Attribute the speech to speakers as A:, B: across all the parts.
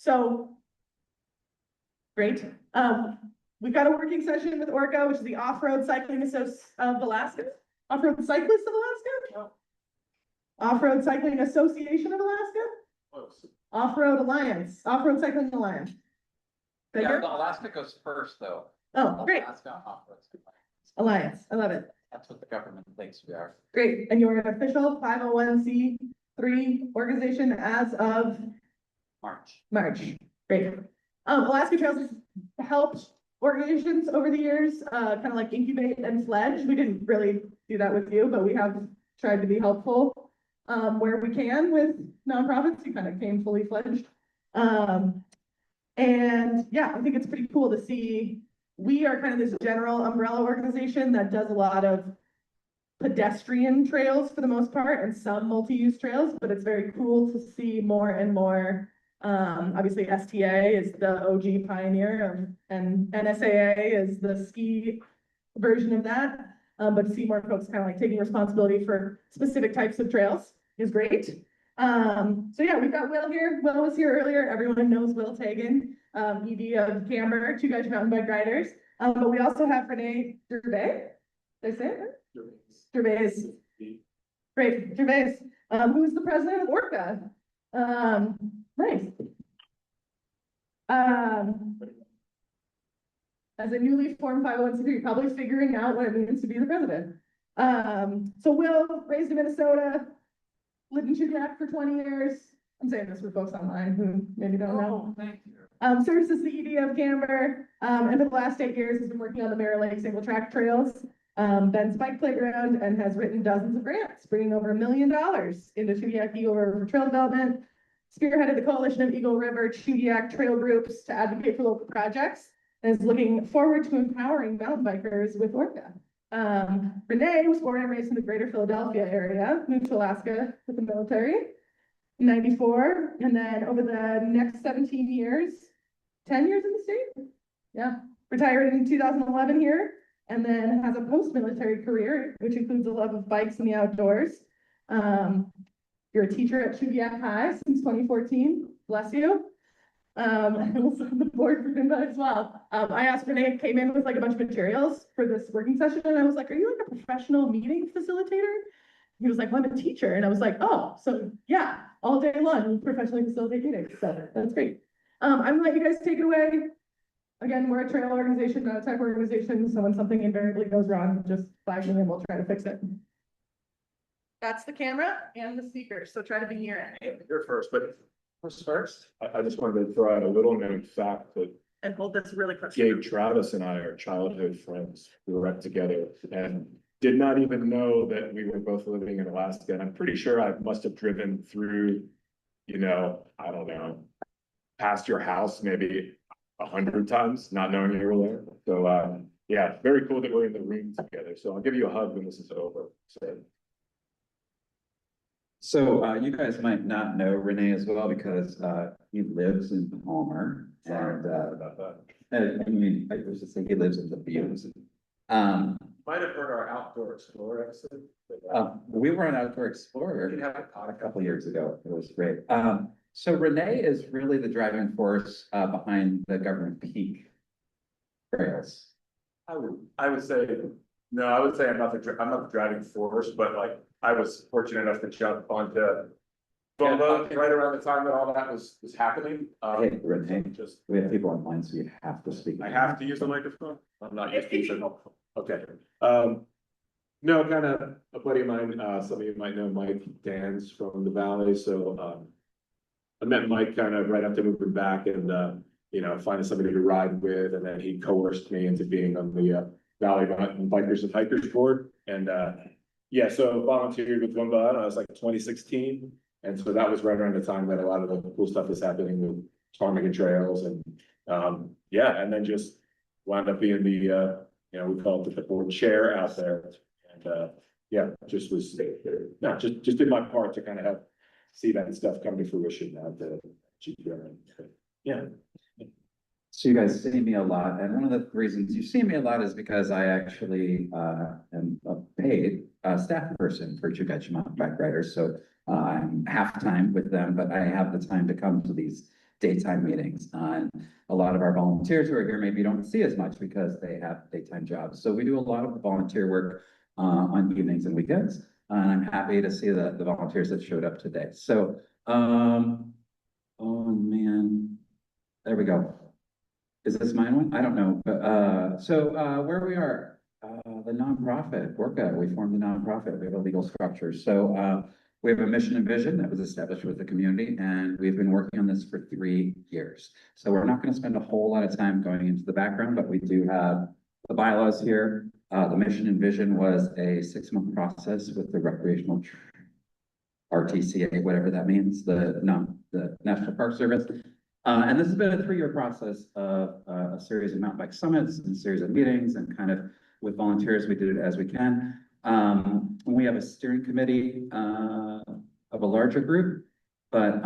A: So, great. We've got a working session with ORCA, which is the Off-Road Cycling Association of Alaska. Off-Road Cyclists of Alaska? Off-Road Cycling Association of Alaska?
B: Close.
A: Off-Road Alliance, Off-Road Cycling Alliance.
B: Yeah, the Alaska goes first, though.
A: Oh, great.
B: Alaska Off-Road
A: Alliance, I love it.
B: That's what the government thinks we are.
A: Great, and you're an official 501c3 organization as of March. Great. Alaska Trails has helped organizations over the years, kind of like incubate and fledge. We didn't really do that with you, but we have tried to be helpful where we can with nonprofits. You kind of came fully fledged. And yeah, I think it's pretty cool to see. We are kind of this general umbrella organization that does a lot of pedestrian trails for the most part and some multi-use trails, but it's very cool to see more and more. Obviously STA is the OG pioneer and NSAA is the ski version of that. But to see more folks kind of like taking responsibility for specific types of trails is great. So yeah, we've got Will here. Will was here earlier. Everyone knows Will Taygan, ED of Camber, Chugach mountain bike riders. But we also have René Dervaes. Did I say it? Dervaes. Great, Dervaes, who's the president of ORCA. Nice. As a newly formed 501c3, you're probably figuring out what it means to be the president. So Will, raised in Minnesota, lived in Chugach for 20 years. I'm saying this for folks online who maybe don't know.
B: Thank you.
A: Serves as the ED of Camber, and for the last 8 years has been working on the Mirror Lake single track trails, Ben's bike playground, and has written dozens of grants, bringing over $1 million into Chugach Eagle River trail development, spearheaded the coalition of Eagle River Chugach trail groups to advocate for local projects, and is looking forward to empowering mountain bikers with ORCA. René was born and raised in the greater Philadelphia area, moved to Alaska with the military in '94, and then over the next 17 years, 10 years in the state, yeah, retired in 2011 here, and then has a post-military career, which includes a love of bikes and the outdoors. You're a teacher at Chugach High since 2014, bless you. And also on the board for FinBud as well. I asked René, came in with like a bunch of materials for this working session, and I was like, are you like a professional meeting facilitator? He was like, well, I'm a teacher. And I was like, oh, so yeah, all day long, professionally facilitate meetings. So that's great. I'm gonna let you guys take it away. Again, we're a trail organization, not a tech organization. So when something invariably goes wrong, just flag me and we'll try to fix it. That's the camera and the speaker, so try to be near it.
C: You're first, but
B: First.
C: I just wanted to throw out a little known fact that
A: And hold this really close.
C: Gabe Travis and I are childhood friends. We were up together and did not even know that we were both living in Alaska. And I'm pretty sure I must have driven through, I don't know, past your house maybe 100 times, not knowing you were there. So yeah, very cool that we're in the room together. So I'll give you a hug when this is over.
D: So you guys might not know René as well because he lives in Palmer, and I mean, I was just saying he lives in the Buttes.
C: Might have heard our Outdoor Explorer episode.
D: We were on Outdoor Explorer a couple of years ago. It was great. So René is really the driving force behind the government peak trails.
C: I would say, no, I would say I'm not the driving force, but like I was fortunate enough to jump onto right around the time that all that was happening.
D: Hey, René, we have people online, so you have to speak.
C: I have to use the microphone. I'm not used to using it. Okay. No, kind of a buddy of mine, some of you might know Mike Dans from the Valley. So I met Mike kind of right after moving back and finding somebody to ride with, and then he coerced me into being on the Valley Mountain Bikers and Hikers board. And yeah, so volunteered with FinBud. I was like 2016. And so that was right around the time that a lot of the cool stuff was happening with ptarmigan trails. And yeah, and then just wound up being the, we call it the board chair out there. And yeah, just did my part to kind of help see that stuff come to fruition out there. Yeah.
D: So you guys see me a lot, and one of the reasons you see me a lot is because I actually am a paid staff person for Chugach mountain bike riders. So I'm half time with them, but I have the time to come to these daytime meetings. And a lot of our volunteers who are here maybe don't see as much because they have daytime jobs. So we do a lot of volunteer work on evenings and weekends. And I'm happy to see the volunteers that showed up today. So, oh man, there we go. Is this mine one? I don't know. But where we are, the nonprofit, ORCA, we formed a nonprofit. We have a legal structure. So we have a mission and vision that was established with the community, and we've been working on this for 3 years. So we're not going to spend a whole lot of time going into the background, but we do have the bylaws here. The mission and vision was a 6-month process with the recreational RTCA, whatever that means, the National Park Service. And this has been a 3-year process of a series of mountain bike summits and a series of meetings, and kind of with volunteers, we did it as we can. We have a steering committee of a larger group, but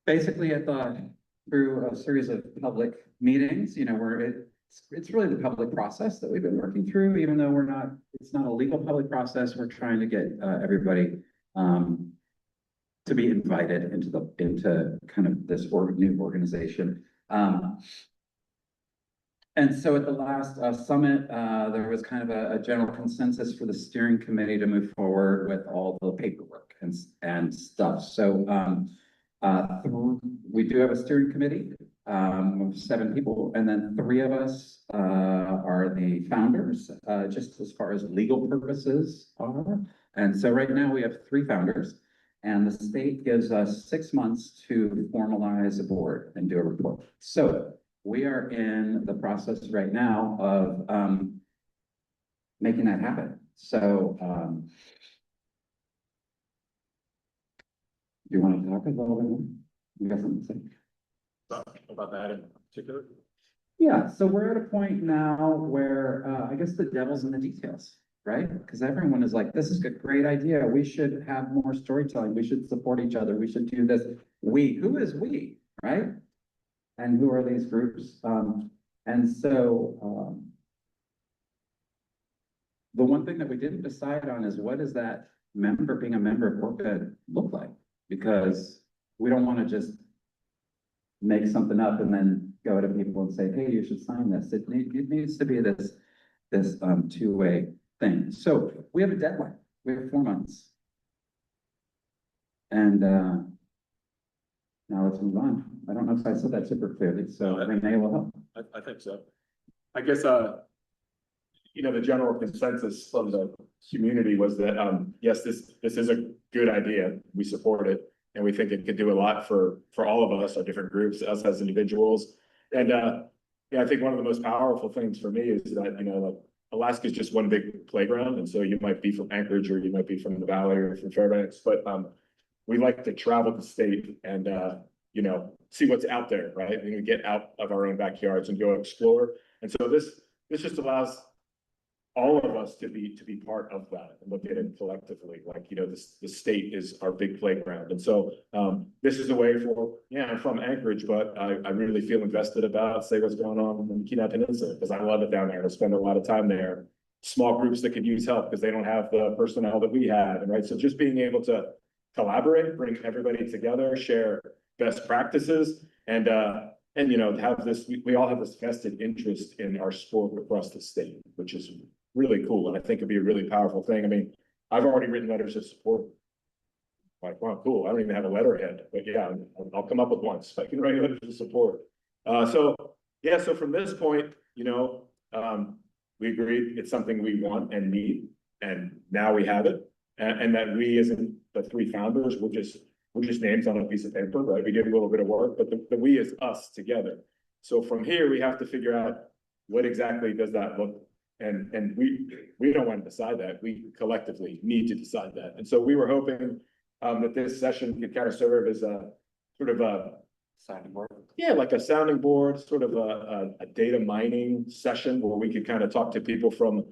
D: basically I thought through a series of public meetings, you know, where it's really the public process that we've been working through, even though it's not a legal public process. We're trying to get everybody to be invited into kind of this new organization. And so at the last summit, there was kind of a general consensus for the steering committee to move forward with all the paperwork and stuff. So we do have a steering committee of 7 people, and then 3 of us are the founders, just as far as legal purposes are. And so right now we have 3 founders. And the state gives us 6 months to formalize a board and do a report. So we are in the process right now of making that happen. So do you want to talk a little bit more? You got something to say?
C: About that in particular?
D: Yeah, so we're at a point now where I guess the devil's in the details. Right? Because everyone is like, this is a great idea. We should have more storytelling. We should support each other. We should do this. Who is we, right? And who are these groups? And so the one thing that we didn't decide on is what does that being a member of ORCA look like? Because we don't want to just make something up and then go to people and say, hey, you should sign this. It needs to be this two-way thing. So we have a deadline. We have 4 months. And now let's move on. I don't know if I said that super clearly, so René will help.
C: I think so. I guess, you know, the general consensus from the community was that, yes, this is a good idea. We support it, and we think it could do a lot for all of us, our different groups, us as individuals. And yeah, I think one of the most powerful things for me is that, you know, like, Alaska is just one big playground, and so you might be from Anchorage, or you might be from the Valley, or from Fairbanks, but we like to travel the state and you know, see what's out there, right? And we get out of our own backyards and go explore. And so this just allows all of us to be part of that and look at it collectively. Like, you know, the state is our big playground. And so this is a way for, yeah, I'm from Anchorage, but I really feel invested about, say, what's going on in the Kenai Peninsula, because I love it down there. I spend a lot of time there. Small groups that could use help because they don't have the personnel that we have. And right, so just being able to collaborate, bring everybody together, share best practices, and you know, have this, we all have this vested interest in our sport across the state, which is really cool. And I think it'd be a really powerful thing. I mean, I've already written letters of support. Like, wow, cool. I don't even have a letterhead, but yeah, I'll come up with one so I can write letters of support. So yeah, so from this point, you know, we agreed it's something we want and need, and now we have it. And that we, as in the 3 founders, we're just names on a piece of paper, right? We did a little bit of work, but the we is us together. So from here, we have to figure out what exactly does that look, and we don't want to decide that. We collectively need to decide that. And so we were hoping that this session could kind of serve as a sort of a
B: Sounding board.
C: yeah, like a sounding board, sort of a data mining session where we could kind of talk to people from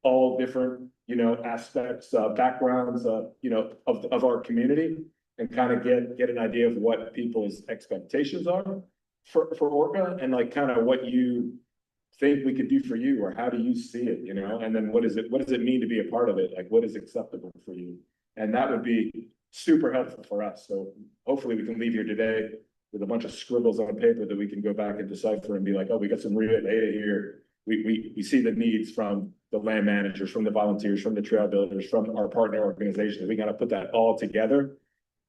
C: all different, you know, aspects, backgrounds, you know, of our community, and kind of get an idea of what people's expectations are for ORCA, and like kind of what you think we could do for you, or how do you see it, you know, and then what does it mean to be a part of it? Like, what is acceptable for you? And that would be
E: super helpful for us. So hopefully we can leave here today with a bunch of scribbles on paper that we can go back and decipher and be like, oh, we got some real data here. We see the needs from the land managers, from the volunteers, from the trail builders, from our partner organizations. We got to put that all together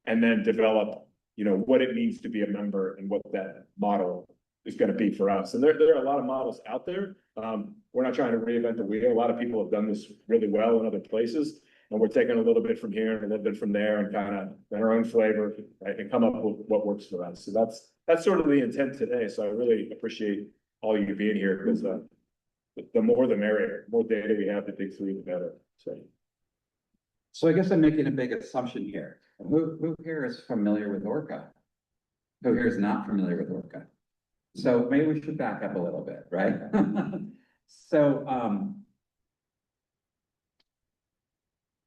E: and then develop, you know, what it means to be a member and what that model is going to be for us. And there are a lot of models out there. We're not trying to reinvent the wheel. A lot of people have done this really well in other places. And we're taking a little bit from here and a little bit from there and kind of our own flavor, right, and come up with what works for us. So that's sort of the intent today. So I really appreciate all you being here, because the more the merrier. The more data we have to dig through, the better.
D: So I guess I'm making a big assumption here. Who here is familiar with ORCA? Who here is not familiar with ORCA? So maybe we should back up a little bit, right? So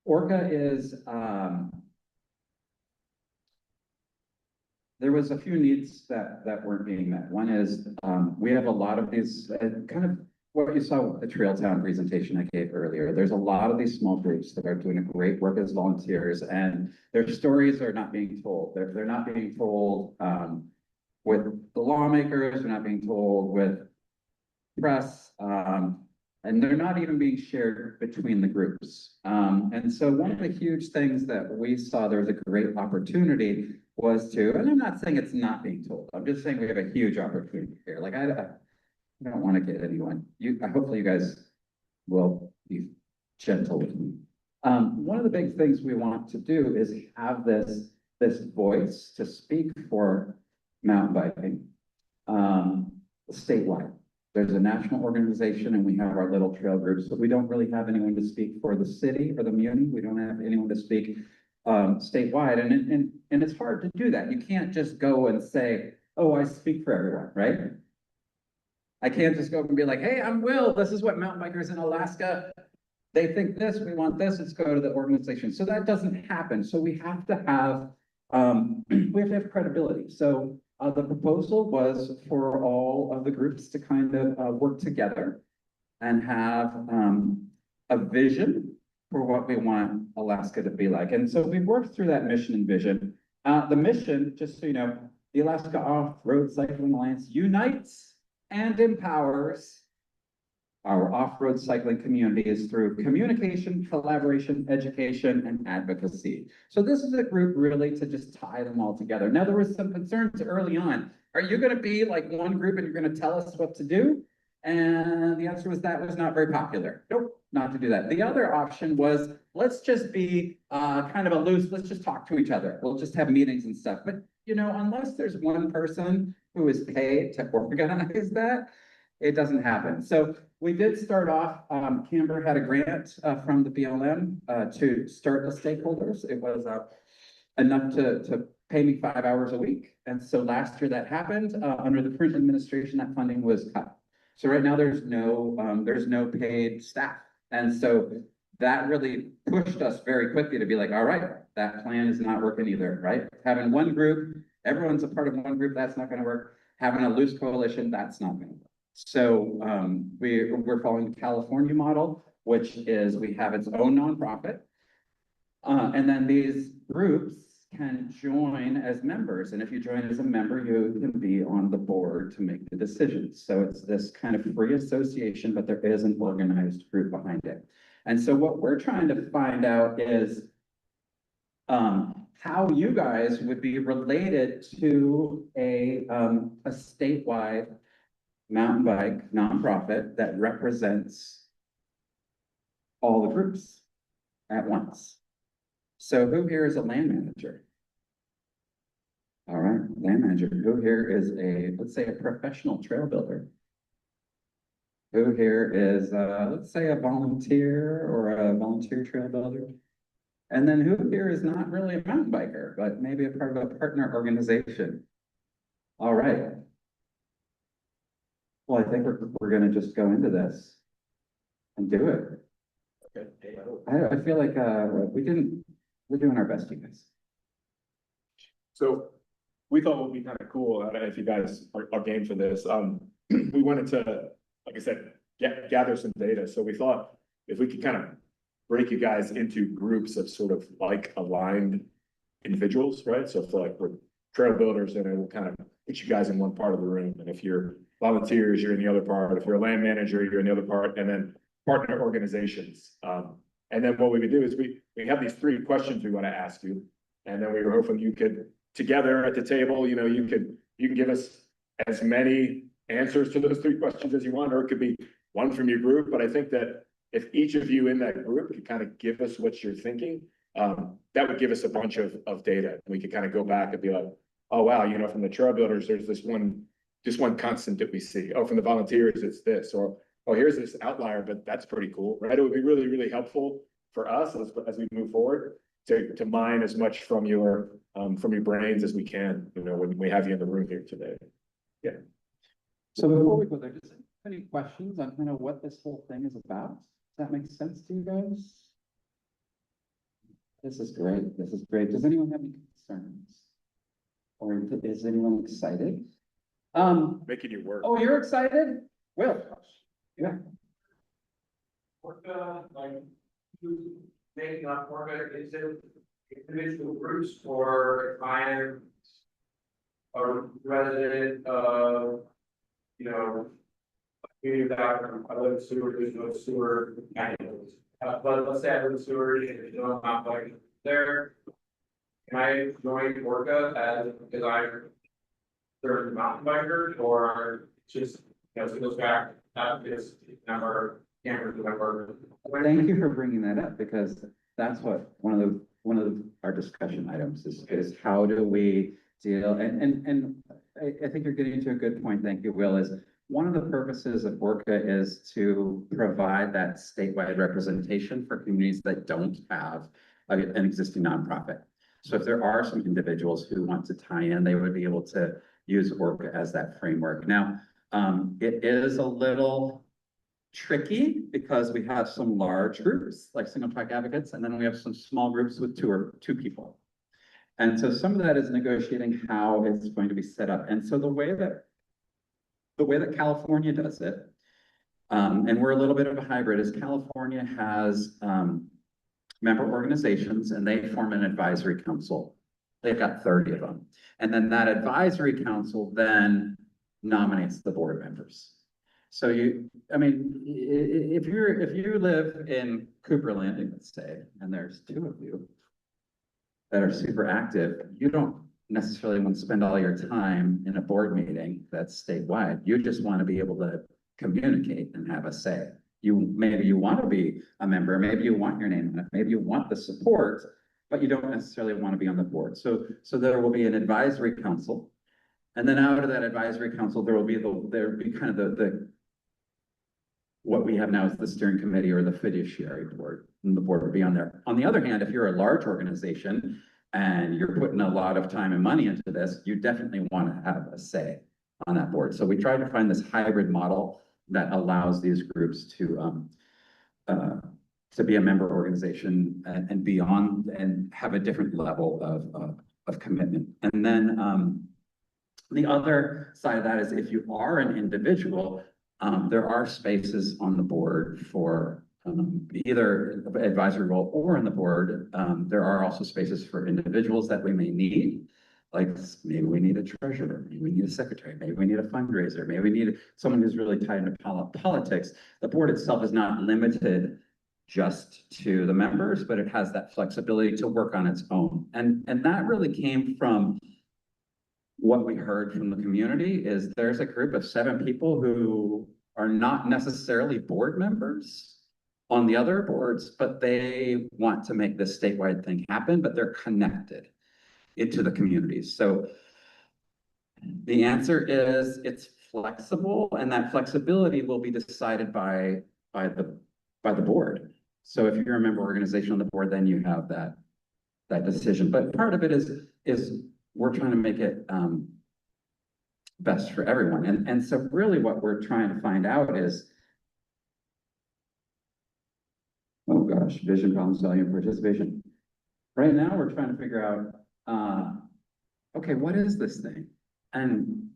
D: ORCA is, there was a few needs that weren't being met. One is, we have a lot of these, kind of what you saw with the Trail Town presentation I gave earlier. There's a lot of these small groups that are doing great work as volunteers, and their stories are not being told. They're not being told with the lawmakers, they're not being told with press, and they're not even being shared between the groups. And so one of the huge things that we saw there was a great opportunity was to, and I'm not saying it's not being told, I'm just saying we have a huge opportunity here. Like I don't want to get anyone, hopefully you guys will be gentle with me. One of the big things we want to do is have this voice to speak for mountain biking statewide. There's a national organization and we have our little trail groups, but we don't really have anyone to speak for the city or the muni. We don't have anyone to speak statewide, and it's hard to do that. You can't just go and say, oh, I speak for everyone, right? I can't just go and be like, hey, I'm Will, this is what mountain bikers in Alaska, they think this, we want this, let's go to the organization. So that doesn't happen. So we have to have credibility. So the proposal was for all of the groups to kind of work together and have a vision for what we want Alaska to be like. And so we worked through that mission and vision. The mission, just so you know, the Alaska Off-Road Cycling Alliance unites and empowers our off-road cycling communities through communication, collaboration, education, and advocacy. So this is a group really to just tie them all together. Now, there was some concerns early on. Are you going to be like one group and you're going to tell us what to do? And the answer was that was not very popular. Nope, not to do that. The other option was, let's just be kind of a loose, let's just talk to each other. We'll just have meetings and stuff. But, you know, unless there's one person who is paid to organize that, it doesn't happen. So we did start off, Canberra had a grant from the BLM to start the stakeholders. It was enough to pay me 5 hours a week. And so last year that happened. Under the current administration, that funding was cut. So right now there's no paid staff. And so that really pushed us very quickly to be like, all right, that plan is not working either, right? Having one group, everyone's a part of one group, that's not going to work. Having a loose coalition, that's not going to work. So we're following the California model, which is we have its own nonprofit. And then these groups can join as members. And if you join as a member, you can be on the board to make the decisions. So it's this kind of free association, but there is an organized group behind it. And so what we're trying to find out is how you guys would be related to a statewide mountain bike nonprofit that represents all the groups at once. So who here is a land manager? All right, land manager. Who here is let's say a professional trail builder? Who here is, let's say a volunteer or a volunteer trail builder? And then who here is not really a mountain biker, but maybe a part of a partner organization? All right. Well, I think we're going to just go into this and do it.
E: Okay.
D: I feel like we're doing our best, you guys.
E: So we thought what would be kind of cool, I don't know if you guys are game for this. We wanted to, like I said, gather some data. So we thought if we could kind of break you guys into groups of sort of like aligned individuals, right? So for like, we're trail builders, then it will kind of put you guys in one part of the room. And if you're volunteers, you're in the other part. If you're a land manager, you're in the other part, and then partner organizations. And then what we would do is we have these 3 questions we want to ask you. And then we were hoping you could, together at the table, you know, you can give us as many answers to those 3 questions as you want, or it could be one from your group. But I think that if each of you in that group could kind of give us what you're thinking, that would give us a bunch of data. We could kind of go back and be like, oh, wow, you know, from the trail builders, there's this one constant that we see. Oh, from the volunteers, it's this, or, oh, here's this outlier, but that's pretty cool, right? It would be really, really helpful for us as we move forward to mine as much from your brains as we can, you know, when we have you in the room here today. Yeah.
D: So before we go there, just any questions on kind of what this whole thing is about? Does that make sense to you guys? This is great. This is great. Does anyone have any concerns? Or is anyone excited?
E: Making you work.
D: Oh, you're excited? Will? Yeah.
F: ORCA, like, making up ORCA, is it individual groups, or if I am a resident of, you know, community that I live in sewer, there's no sewer, but let's say I live in sewer, and there's no mountain bike there. Can I join ORCA as, because I'm third mountain biker, or just, you know, so it goes back, this number, cameras, number.
D: Thank you for bringing that up, because that's what one of our discussion items is how do we deal, and I think you're getting to a good point. Thank you, Will. Is one of the purposes of ORCA is to provide that statewide representation for communities that don't have an existing nonprofit. So if there are some individuals who want to tie in, they would be able to use ORCA as that framework. Now, it is a little tricky because we have some large groups like single track advocates, and then we have some small groups with two people. And so some of that is negotiating how it's going to be set up. And so the way that California does it, and we're a little bit of a hybrid, is California has member organizations, and they form an advisory council. They've got 30 of them. And then that advisory council then nominates the board members. So if you live in Cooper Landing, let's say, and there's 2 of you that are super active, you don't necessarily want to spend all your time in a board meeting that's statewide. You just want to be able to communicate and have a say. Maybe you want to be a member, maybe you want your name on it, maybe you want the support, but you don't necessarily want to be on the board. So there will be an advisory council. And then out of that advisory council, there will be kind of the what we have now is the steering committee or the fiduciary board, and the board will be on there. On the other hand, if you're a large organization and you're putting a lot of time and money into this, you definitely want to have a say on that board. So we try to find this hybrid model that allows these groups to be a member organization and beyond, and have a different level of commitment. And then the other side of that is if you are an individual, there are spaces on the board for either advisory role or in the board. There are also spaces for individuals that we may need. Like maybe we need a treasurer, maybe we need a secretary, maybe we need a fundraiser, maybe we need someone who's really tied into politics. The board itself is not limited just to the members, but it has that flexibility to work on its own. And that really came from what we heard from the community. Is there's a group of 7 people who are not necessarily board members on the other boards, but they want to make this statewide thing happen, but they're connected into the communities. So the answer is it's flexible, and that flexibility will be decided by the board. So if you're a member organization on the board, then you have that decision. But part of it is we're trying to make it best for everyone. And so really what we're trying to find out is, oh gosh, vision, problem solving, and participation. Right now, we're trying to figure out, okay, what is this thing? And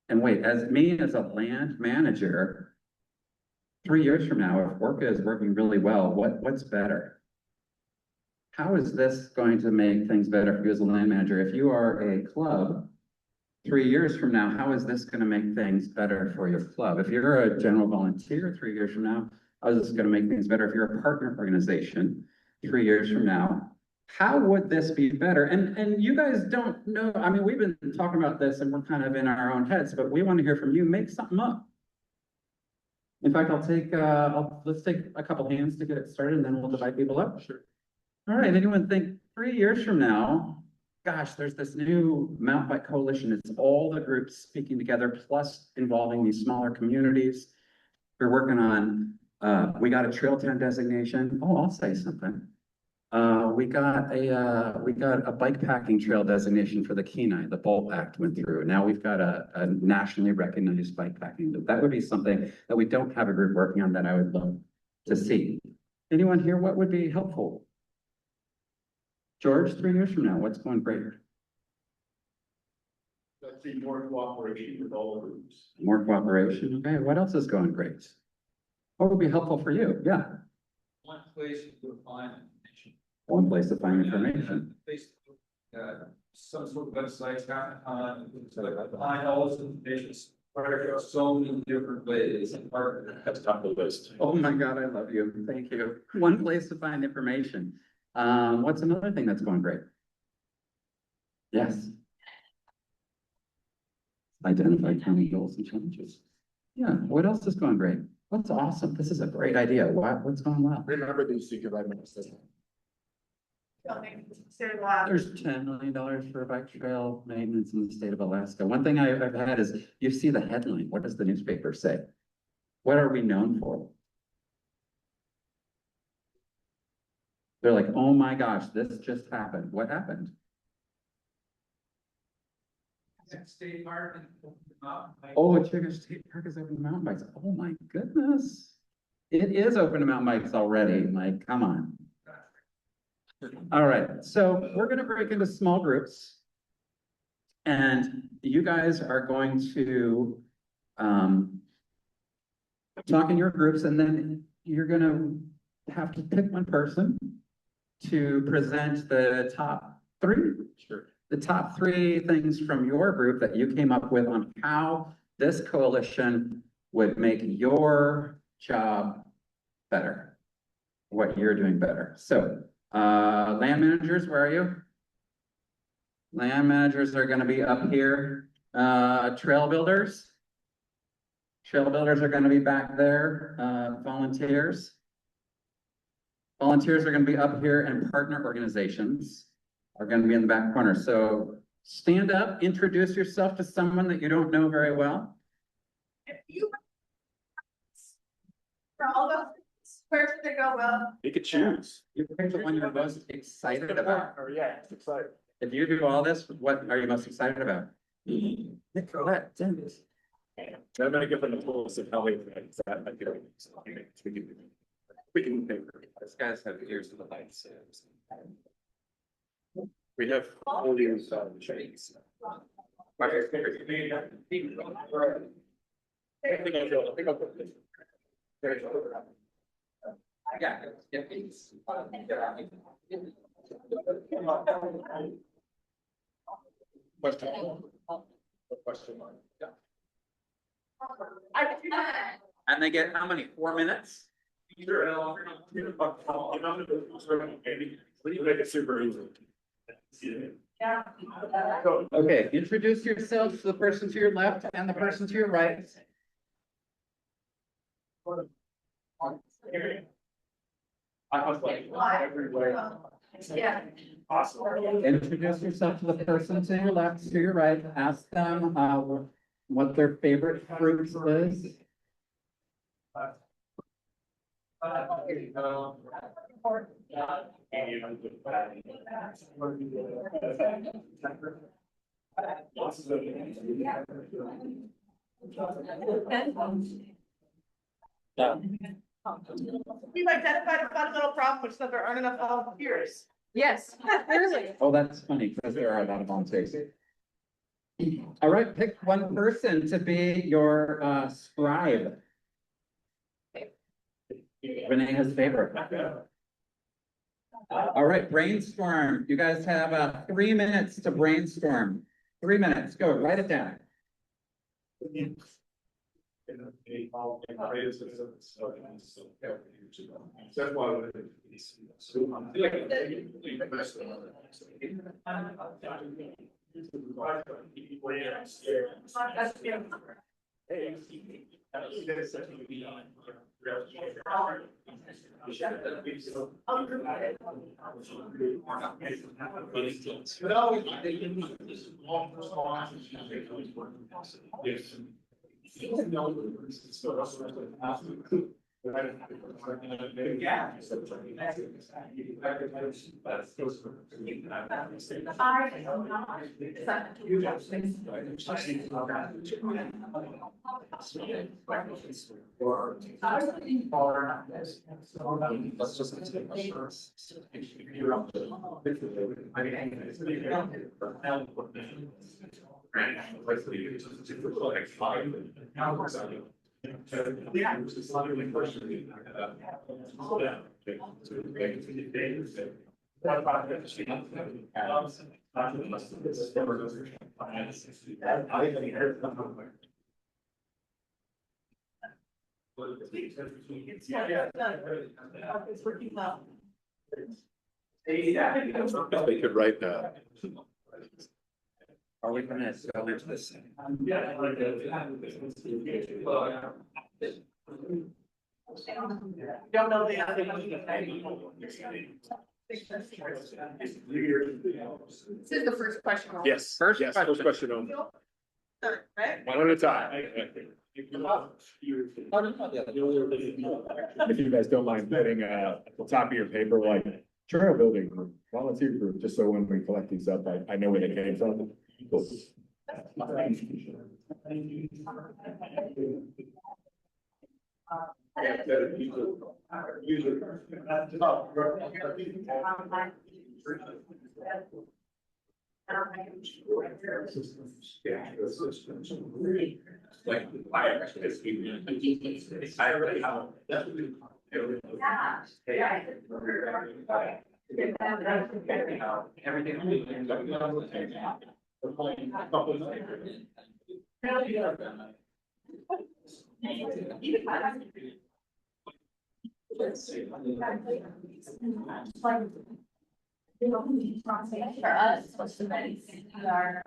D: wait, as a land manager, 3 years from now, if ORCA is working really well, what's better? how is this going to make things better for you as a land manager? If you are a club, 3 years from now, how is this gonna make things better for your club? If you're a general volunteer 3 years from now, how is this gonna make things better if you're a partner organization 3 years from now? How would this be better? And you guys don't know, I mean, we've been talking about this and we're kind of in our own heads, but we want to hear from you. Make something up. In fact, let's take a couple hands to get it started and then we'll divide people up. Sure. All right, anyone think 3 years from now, gosh, there's this new mountain bike coalition. It's all the groups speaking together, plus involving these smaller communities. We're working on, we got a trail town designation. Oh, I'll say something. We got a bike packing trail designation for the Kenai. The Bolt Act went through. Now we've got a nationally recognized bike packing. That would be something that we don't have a group working on that I would love to see. Anyone here, what would be helpful? George, 3 years from now, what's going great?
E: Let's see more cooperation with all groups.
D: More cooperation, okay. What else is going great? What would be helpful for you? Yeah,
F: One place to find information.
D: one place to find information.
F: Facebook, some sort of websites, find all this information, there are so many different ways.
E: That's top of the list.
D: Oh my God, I love you. Thank you. One place to find information. What's another thing that's going great? Yes. Identify county goals and challenges. Yeah, what else is going great? What's awesome? This is a great idea. What's going well?
E: Remember these secret items.
D: There's $10 million for bike trail maintenance in the state of Alaska. One thing I've had is, you see the headline. What does the newspaper say? What are we known for? They're like, oh my gosh, this just happened. What happened?
F: State park and.
D: Oh, Chugach State Park is open to mountain bikes. Oh my goodness. It is open to mountain bikes already. Like, come on. All right, so we're gonna break into small groups. And you guys are going to talk in your groups, and then you're gonna have to pick one person to present the top three. Sure. The top three things from your group that you came up with on how this coalition would make your job better, what you're doing better. So, land managers, where are you? Land managers are gonna be up here. Trail builders. Trail builders are gonna be back there. Volunteers. Volunteers are gonna be up here, and partner organizations are gonna be in the back corner. So stand up, introduce yourself to someone that you don't know very well.
A: If you. For all those, where should they go, well?
E: You could choose.
D: You pick the one you're most excited about.
E: Or yeah, it's exciting.
D: If you do all this, what are you most excited about? Nicolette, Dennis.
E: I'm gonna give them a list of how they. We can.
D: These guys have ears to the lights.
E: We have all these shades. I think I'll put this.
D: Yeah.
E: Question mark. Yeah.
D: And they get how many? 4 minutes?
E: Sure. Make it super easy.
A: Yeah.
D: Okay, introduce yourselves to the person to your left and the person to your right.
E: I was like, everywhere.
A: Yeah.
E: Awesome.
D: Introduce yourself to the person to your left, to your right. Ask them what their favorite fruit is.
A: We've identified a fundamental problem, which is that there aren't enough volunteers.
G: Yes, really.
D: Oh, that's funny, because there are a lot of volunteers. All right, pick one person to be your scribe. Renee has a favorite. All right, brainstorm. You guys have 3 minutes to brainstorm. 3 minutes, go, write it down.
B: Let's just continue.
A: It's working well.
C: They could write that.
D: Are we gonna go into this?
A: Don't know the other. This is the first question.
E: Yes,
B: First
E: yes,
B: question.
E: first question on,
A: Right?
E: one at a time. If you guys don't mind putting, at the top of your paper, like, trail building group, volunteer group, just so when we collect these up, I know where they came from. Cool.
G: For us, what's the best? Our.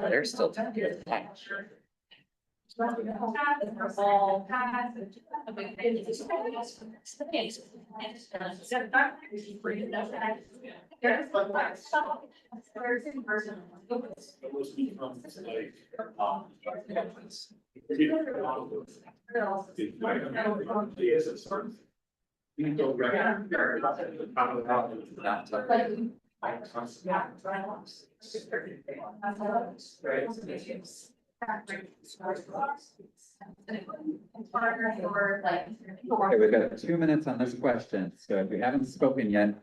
D: They're still. Okay, we've got 2 minutes on this question, so if you haven't spoken yet,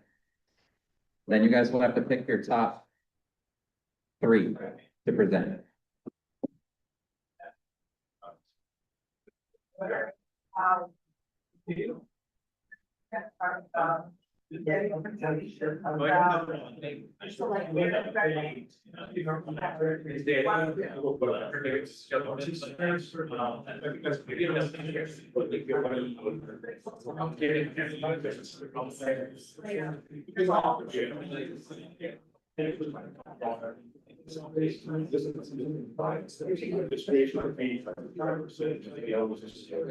D: then you guys will have to pick your top 3 to present. We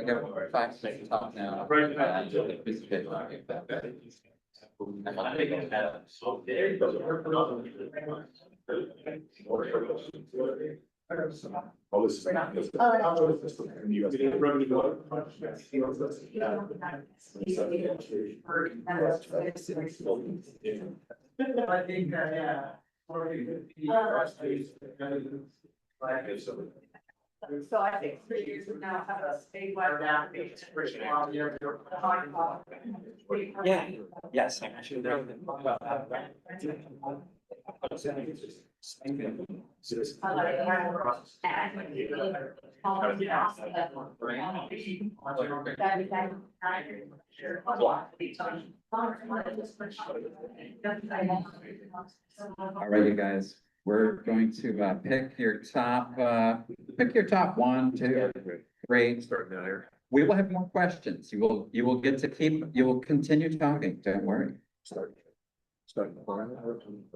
D: got 5 minutes top now.
E: All this.
F: I think, yeah.
A: So I think 3 years from now, have a statewide application.
D: Yeah, yes, I should. All right, you guys, we're going to pick your top one, two, three.
C: Starting out here.
D: We will have more questions. You will get to keep, you will continue talking. Don't worry.
C: Starting.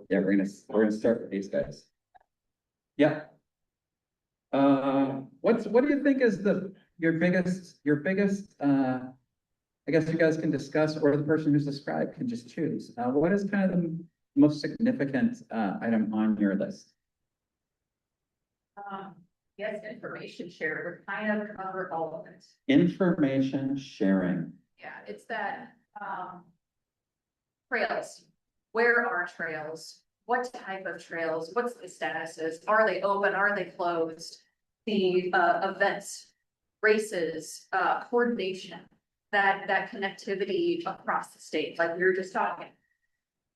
D: Yeah, we're gonna start with these guys. Yeah. What do you think is your biggest, I guess you guys can discuss, or the person who's described can just choose. What is kind of the most significant, item on your list?
G: Yes, information shared, we're kind of covered all of it.
D: Information sharing.
G: Yeah, it's that, trails. Where are trails? What type of trails? What's the statuses? Are they open? Are they closed? The, events, races, coordination, that connectivity across the state, like we were just talking.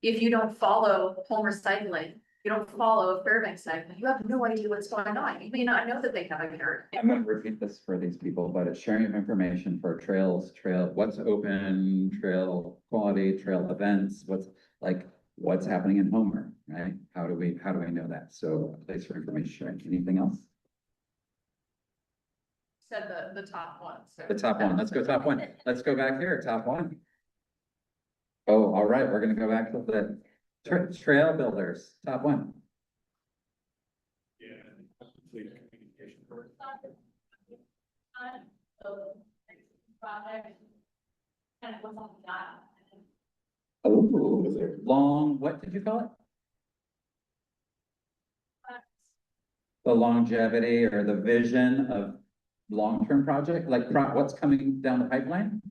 G: If you don't follow home recycling, you don't follow Fairbanks cycling, you have no idea what's going on. You may not know that they have a yard.
D: I'm gonna repeat this for these people, but it's sharing of information for trails, what's open, trail quality, trail events, what's happening in Homer, right? How do we know that? So a place for information sharing. Anything else?
G: Said the top one, so.
D: The top one, let's go top one. Let's go back here, top one. Oh, all right, we're gonna go back to the trail builders, top one.
E: Yeah.
D: Oh, long, what did you call it? The longevity or the vision of long-term project, like what's coming down the pipeline?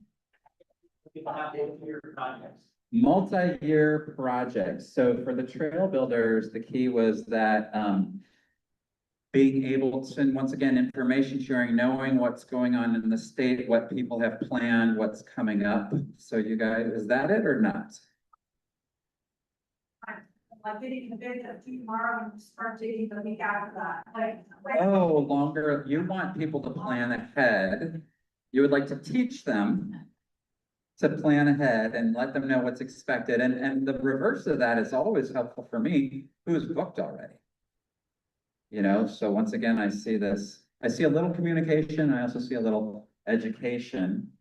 D: Multi-year projects. So for the trail builders, the key was that, being able to, and once again, information sharing, knowing what's going on in the state, what people have planned, what's coming up. So you guys, is that it or not?
H: Like getting the bid tomorrow and start dating the week after that, like.
D: Oh, longer, you want people to plan ahead. You would like to teach them to plan ahead and let them know what's expected. And the reverse of that is always helpful for me, who's booked already. You know, so once again, I see a little communication. I also see a little education,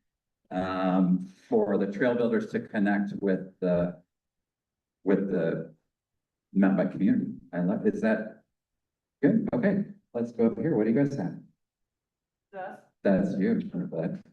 D: for the trail builders to connect with the Mountain Bike community. Is that good? Okay, let's go up here. What do you guys have? That's you, Bud.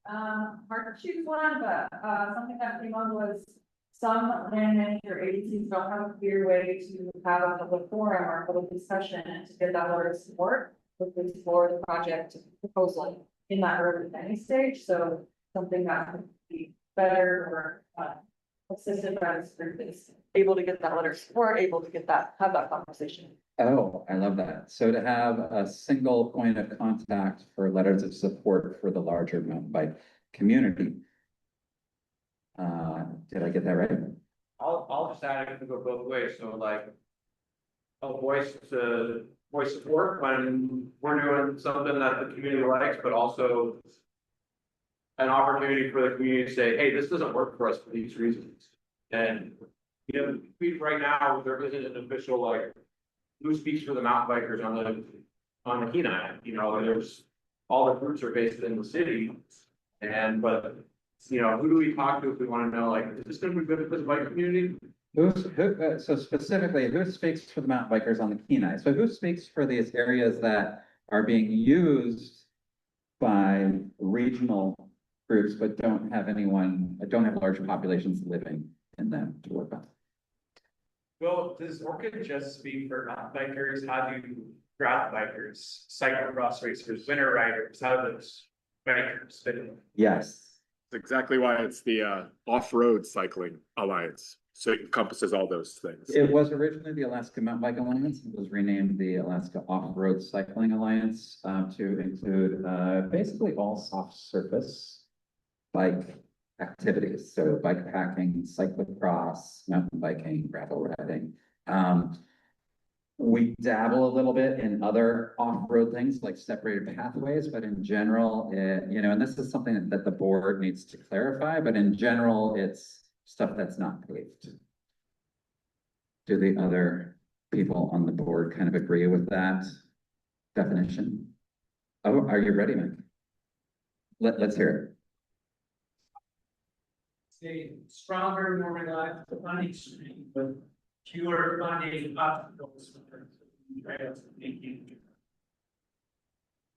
H: Hard to choose one, but, something that came on was some land manager agencies don't have a clear way to have a public forum or public discussion and to get that letter of support with explore the project proposal in that early planning stage. So something that could be better or, assisted by this group is able to get that letter of support, able to have that conversation.
D: Oh, I love that. So to have a single point of contact for letters of support for the larger mountain bike community. Did I get that right?
F: I'll just add it to go both ways, so like. A voice support when we're doing something that the community likes, but also. An opportunity for the community to say, hey, this doesn't work for us for these reasons. And, you know, right now, there isn't an official like. Who speaks for the mountain bikers on the Kenai, you know, there's, all the groups are based in the city. But, you know, who do we talk to if we want to know, like, is this gonna be good for the bike community?
D: So specifically, who speaks for the mountain bikers on the Kenai? So who speaks for these areas that are being used by regional groups, but don't have large populations living in them to work on?
I: Well, does ORCA just speak for mountain bikers? How do gravel bikers, cyclocross racers, winter riders, how do those bikers fit in?
D: Yes.
E: That's exactly why it's the Off-Road Cycling Alliance. So it encompasses all those things.
D: It was originally the Alaska Mountain Bike Alliance. It was renamed the Alaska Off-Road Cycling Alliance, to include basically all soft surface bike activities, so bike packing, cyclocross, mountain biking, gravel riding. We dabble a little bit in other off-road things like separated pathways, but in general, and this is something that the board needs to clarify, but in general, it's stuff that's not paved. Do the other people on the board kind of agree with that definition? Oh, are you ready, Mike? Let's hear
F: Say stronger, more reliable funding stream, but fewer funding obstacles.
D: it.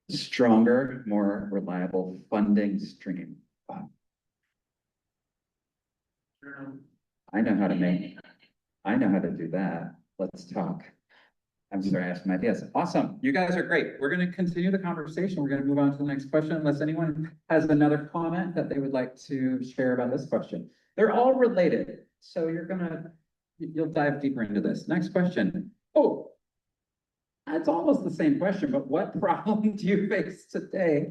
D: Stronger, more reliable funding stream. I know how to do that. Let's talk. I'm sorry, I have some ideas. Awesome. You guys are great. We're going to continue the conversation. We're going to move on to the next question unless anyone has another comment that they would like to share about this question. They're all related. So you'll dive deeper into this. Next question. Oh, it's almost the same question, but what problem do you face today?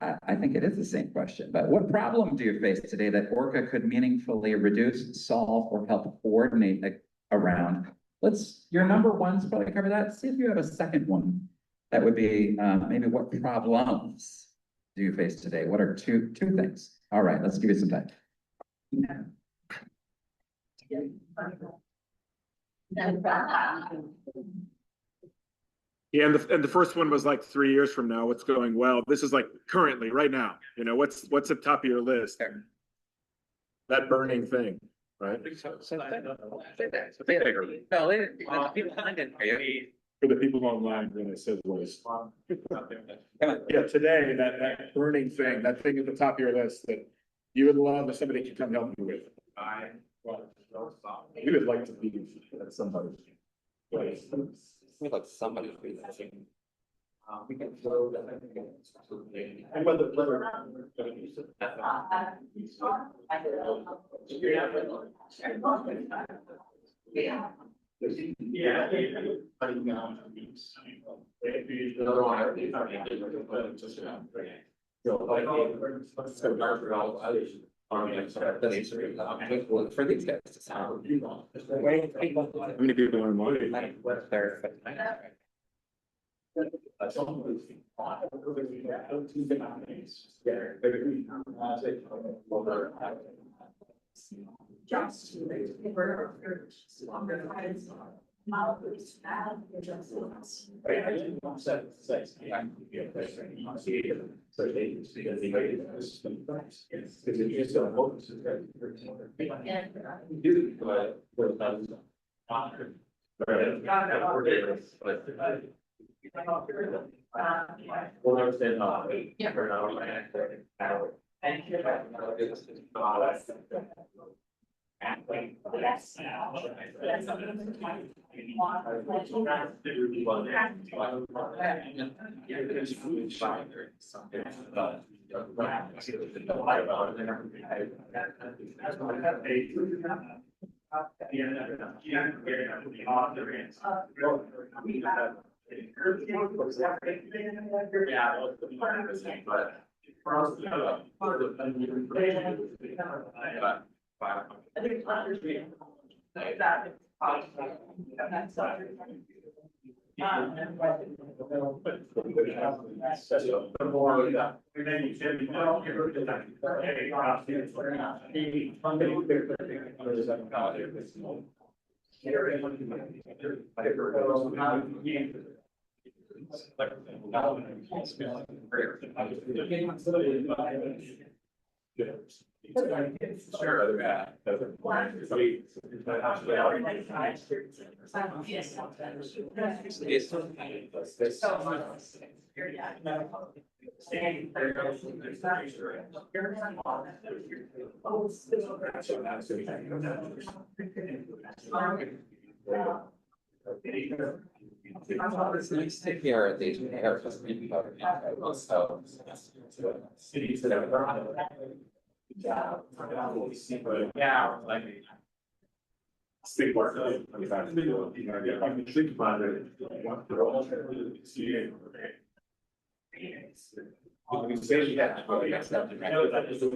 D: I think it is the same question, but what problem do you face today that ORCA could meaningfully reduce, solve, or help coordinate around? Your number one's probably cover that. See if you have a second one. That would be maybe what problems do you face today? What are two things? All right, let's give you some time.
E: Yeah, and the first one was like 3 years from now, what's going well? This is like currently, right now, what's at the top of your list? That burning thing, right? For the people online, when I said was. Yeah, today, that burning thing, that thing at the top of your list that you would love if somebody could come help you with. We would like to be at somebody's place.
B: We'd like somebody to do that.
F: We can throw that. And whether.
B: For these guys to sound.
E: How many people are online?
B: Sure, yeah. It's nice to hear these characters being about it. So, cities that have. Yeah, like.
E: Think about it. Think about it. We say that. I know that is.
B: Well,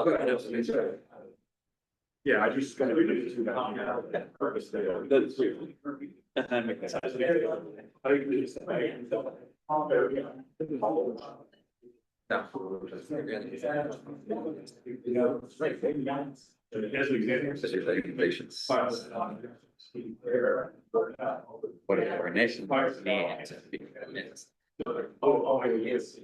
B: we're gonna have to make sure.
E: Yeah, I just gotta do it to that purpose there.
B: That's true. That makes sense. No.
E: As an example.
B: Such as regulations. What is our nation needs to be convinced.
E: Oh, yes.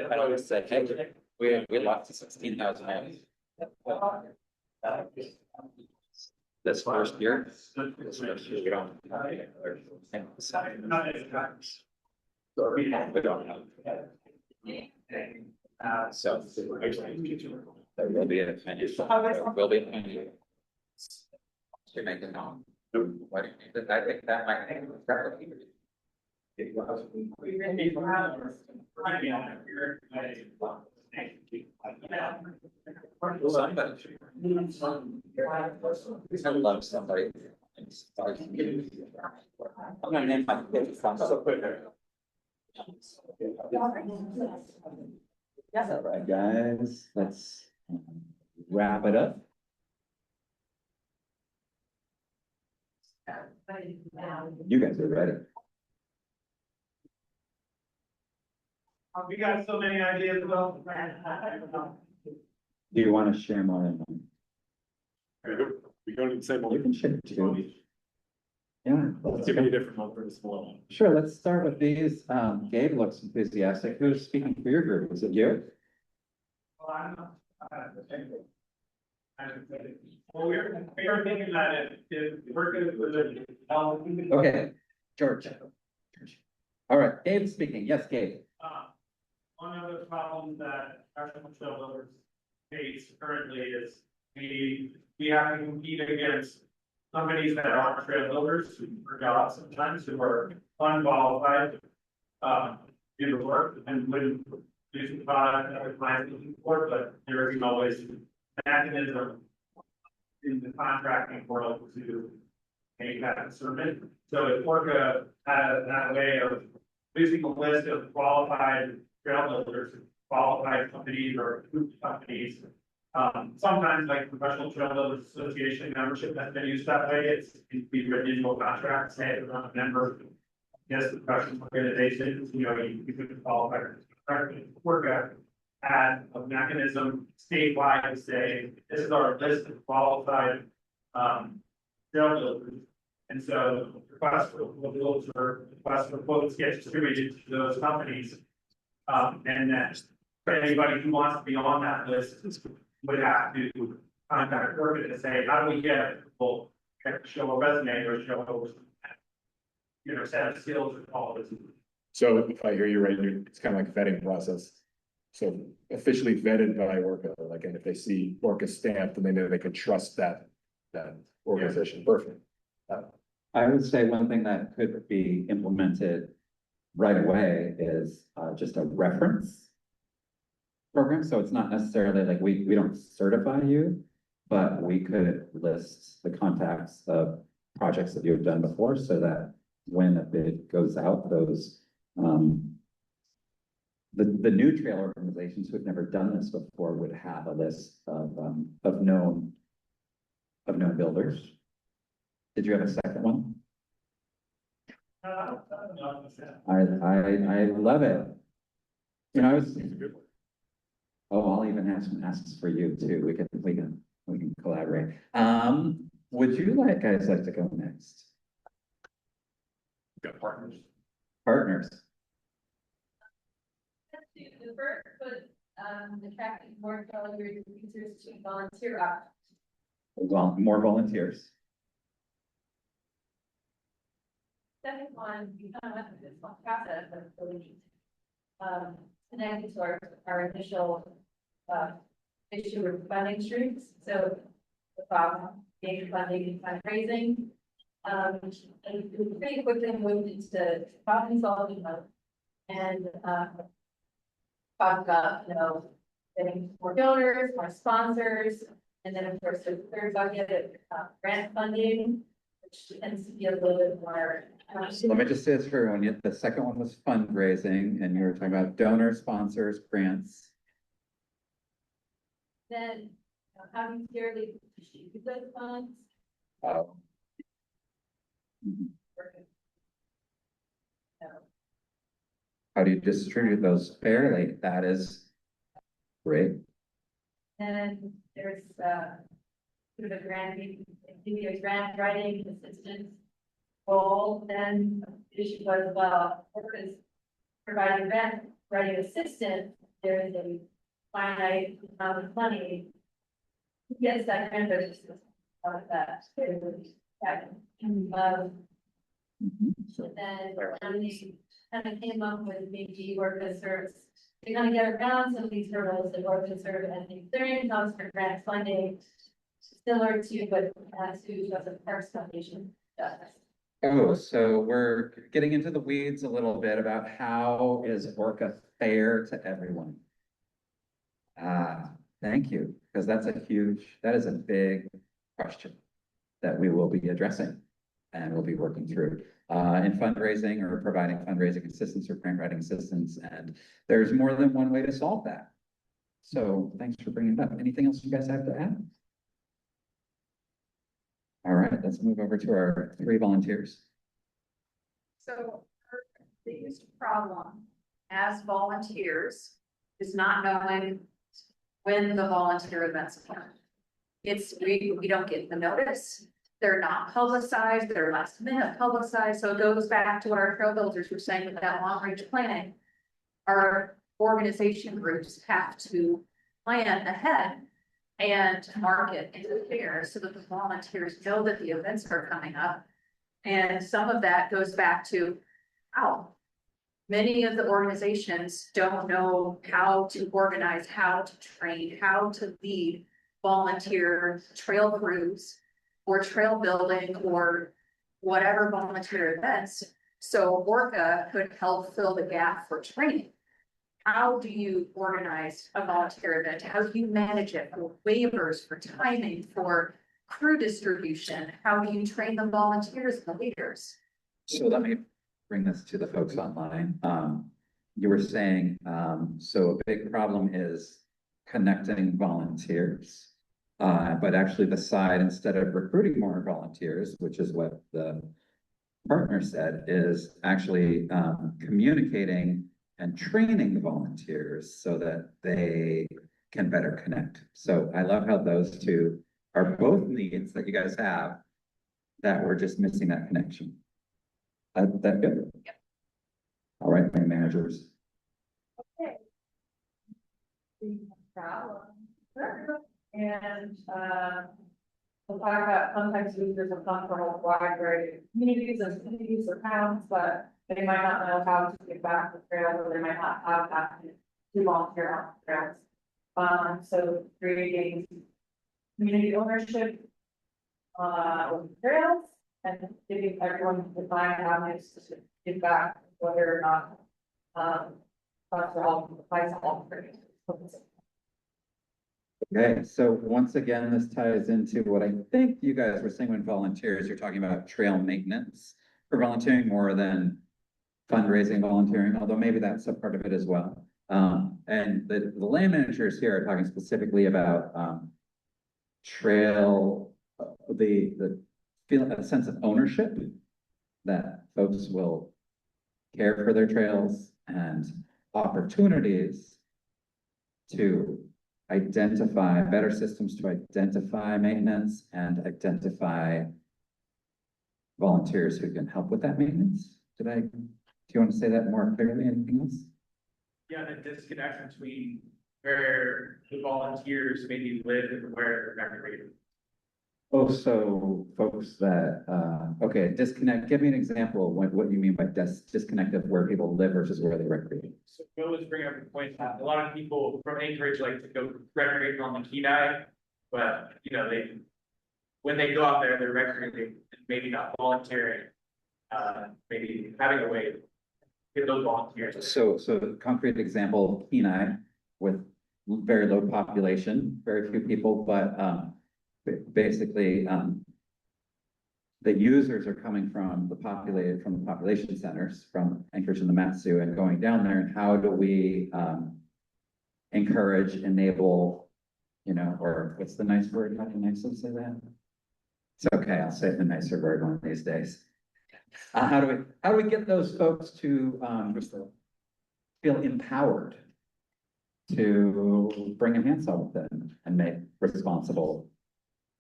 B: I always say, hey, we lost 16,000 hours. This first year. This first year, we don't. We don't have. So. There will be a finish. There will be a finish. You're making known. What do you think? I think that might. Somebody. I love somebody. I'm gonna name my kid somebody.
D: All right, guys, let's wrap it up. You guys are ready.
I: We got so many ideas about.
D: Do you want to share more than one?
E: We go to the same
D: You
E: one.
D: can share two. Yeah. let's
E: Give
D: go.
E: me a different one for the small one.
D: Sure, let's start with these. Gabe looks enthusiastic. Who's speaking for your group? Is it you?
I: Well, I'm not. Well, we are thinking that if we're good with it.
D: Okay, George. All right, Gabe speaking. Yes, Gabe.
I: One of the problems that professional trail builders face currently is we have to compete against companies that aren't trail builders for jobs sometimes who are unqualified. Do the work and wouldn't do the product that our clients looking for, but there is always a mechanism in the contracting world to make that certain. So if ORCA had that way of using a list of qualified trail builders, qualified companies or group companies. Sometimes like Professional Trail Builders Association membership has been used that way. It can be written into a contract, say if I'm a member. Yes, the professional organizations, you could qualify. ORCA had a mechanism statewide to say, this is our list of qualified trail builders. And so requests for proposals or requests for quotes get distributed to those companies. And then anybody who wants to be on that list would have to contact ORCA to say, how do we get people to show a resume or show, set of skills or qualities.
E: So if I hear you right, it's kind of like vetting process. So officially vetted by ORCA, like, and if they see ORCA stamped, then they know they can trust that organization. Perfect.
D: I would say one thing that could be implemented right away is just a reference program. So it's not necessarily like we don't certify you, but we could list the contacts of projects that you've done before so that when a bid goes out, those the new trail organizations who've never done this before would have a list of known builders. Did you have a second one? I love it. I was. Oh, I'll even have some asks for you too. We can collaborate. Would you guys like to go next?
E: Got partners.
D: Partners.
J: The first was attracting more volunteers to volunteer up.
D: Well, more volunteers.
J: Second one, this one process of building. connected to our initial, issue with funding streams, so the problem, being funding and fundraising. And we pretty quickly moved into problem solving mode. And, talk about, getting more donors, more sponsors, and then of course, the third bucket of grant funding, which tends to be a little bit more.
D: So let me just say this for everyone. The second one was fundraising, and you were talking about donors, sponsors, grants.
J: Then, how do you fairly distribute those funds?
D: Oh. Mhm.
J: So,
D: How do you distribute those fairly? That is great.
J: then there's, sort of a maybe a grant writing assistance role, then the issue was, well, because providing grant writing assistance, there is a finite amount of money. Yes, that grant writing assistance, that. So then, kind of came up with maybe ORCA serves, they're gonna get around some of these hurdles that ORCA serve and the clearing comes for grant funding. Similar to what, to the Parks Foundation does.
D: Oh, so we're getting into the weeds a little bit about how is ORCA fair to everyone? Thank you, because that is a big question that we will be addressing and we'll be working through in fundraising or providing fundraising assistance or grant writing assistance. And there's more than one way to solve that. So thanks for bringing it up. Anything else you guys have to add? All right, let's move over to our 3 volunteers.
G: So our biggest problem as volunteers is not knowing when the volunteer events are. We don't get the notice. They're not publicized, they're last minute publicized. So it goes back to what our trail builders were saying with that long range planning. Our organization groups have to plan ahead and market and prepare so that the volunteers know that the events are coming up. And some of that goes back to how many of the organizations don't know how to organize, how to train, how to lead volunteer trail crews or trail building or whatever volunteer events. So ORCA could help fill the gap for training. How do you organize a volunteer event? How do you manage it for waivers, for timing, for crew distribution? How do you train the volunteers and the leaders?
D: So let me bring this to the folks online. You were saying, so a big problem is connecting volunteers. But actually the side, instead of recruiting more volunteers, which is what the partner said, is actually communicating and training the volunteers so that they can better connect. So I love how those two are both needs that you guys have that we're just missing that connection. That good?
G: Yep.
D: All right, my managers.
H: Okay. Problem. And, we'll talk about sometimes users have come from a wide variety of communities and cities or towns, but they might not know how to get back to trails, or they might not have that to volunteer on trails. So creating community ownership of trails and giving everyone defined avenues to give back, whether or not funds are all applies to all trails.
D: Okay, so once again, this ties into what I think you guys were saying when volunteers, you're talking about trail maintenance for volunteering more than fundraising volunteering, although maybe that's a part of it as well. And the land managers here are talking specifically about trail, the feeling, a sense of ownership that folks will care for their trails and opportunities to identify better systems to identify maintenance and identify volunteers who can help with that maintenance. Do you want to say that more clearly? Anything else?
I: Yeah, the disconnection between where the volunteers maybe live and where they're recreating.
D: Oh, so folks that, okay, disconnect, give me an example of what you mean by disconnect of where people live versus where they recreate.
I: So Bill was bringing up the point that a lot of people from Anchorage like to go recreate on the Kenai, but you know, when they go out there, they're recreating, maybe not volunteering. Maybe having a way to get those volunteers.
D: So the concrete example, Kenai, with very low population, very few people, but, basically, the users are coming from the population centers, from Anchorage and the Matsu, and going down there, and how do we, encourage, enable, you know, or what's the nice word, how do you nicely say that? It's okay, I'll say it in a nicer word one of these days. How do we get those folks to, feel empowered to bring a handsaw with them and make responsible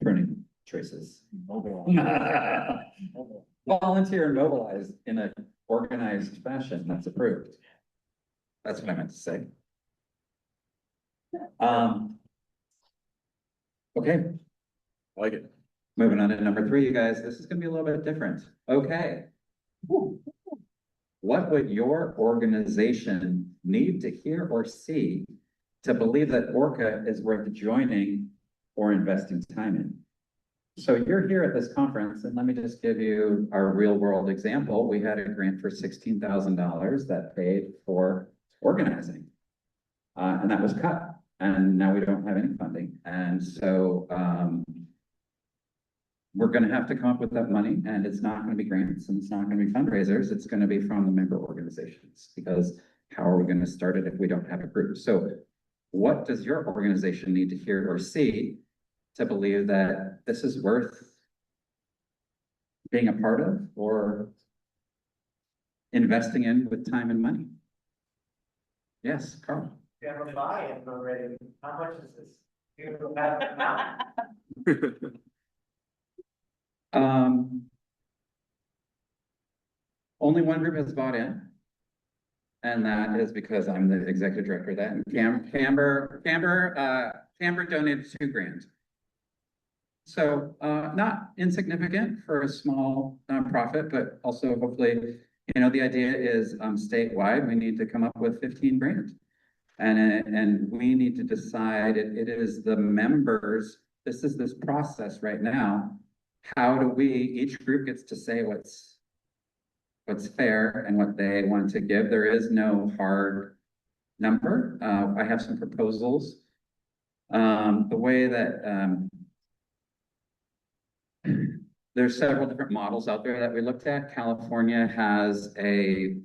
D: pruning choices? Volunteer and mobilize in an organized fashion that's approved. That's what I meant to say. Okay,
E: I like it.
D: moving on to number 3, you guys, this is gonna be a little bit different. Okay. What would your organization need to hear or see to believe that ORCA is worth joining or investing time in? So you're here at this conference, and let me just give you our real world example. We had a grant for $16,000 that paid for organizing. And that was cut, and now we don't have any funding. And so, we're gonna have to come up with that money, and it's not gonna be grants, and it's not gonna be fundraisers, it's gonna be from the member organizations, because how are we gonna start it if we don't have a group? So what does your organization need to hear or see to believe that this is worth being a part of or investing in with time and money? Yes, Carl.
F: You have a buy-in already, how much is this? You know, that amount?
D: Only one group has bought in. And that is because I'm the executive director of that. And Camber donated $2,000. So, not insignificant for a small nonprofit, but also hopefully, you know, the idea is statewide, we need to come up with $15,000. And we need to decide, it is the members, this is this process right now. How do we, each group gets to say what's fair and what they want to give. There is no hard number. I have some proposals. The way that, there's several different models out there that we looked at. California has a,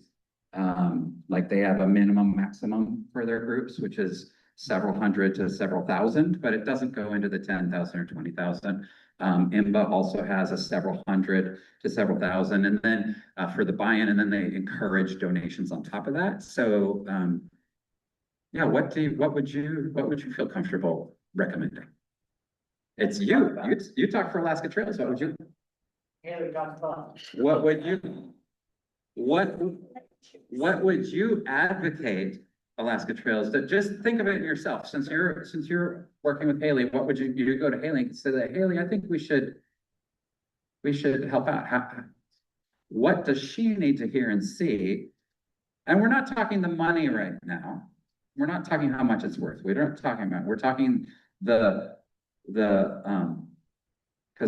D: like they have a minimum maximum for their groups, which is several hundred to several thousand, but it doesn't go into the 10,000 or 20,000. IMBA also has a several hundred to several thousand, and then for the buy-in, and then they encourage donations on top of that. So, yeah, what would you feel comfortable recommending? It's you. You talk for Alaska Trails. What would you? What would you advocate Alaska Trails? That just think of it in yourself. Since you're working with Haley, what would you go to Haley and say that, Haley, I think we should help out. What does she need to hear and see? And we're not talking the money right now. We're not talking how much it's worth. We're not talking about, we're talking because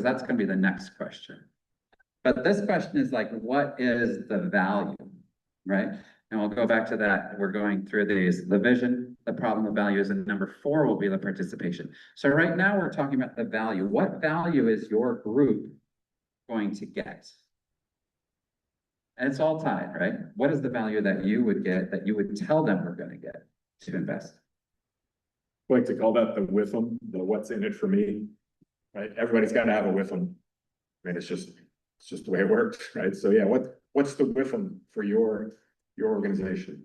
D: that's going to be the next question. But this question is like, what is the value, right? And we'll go back to that. We're going through these, the vision, the problem, the values, and number 4 will be the participation. So right now we're talking about the value. What value is your group going to get? And it's all tied, right? What is the value that you would get, that you would tell them we're going to get to invest?
E: I like to call that the WIFM, the what's in it for me, right? Everybody's got to have a WIFM. I mean, it's just the way it works, right? So yeah, what's the WIFM for your organization?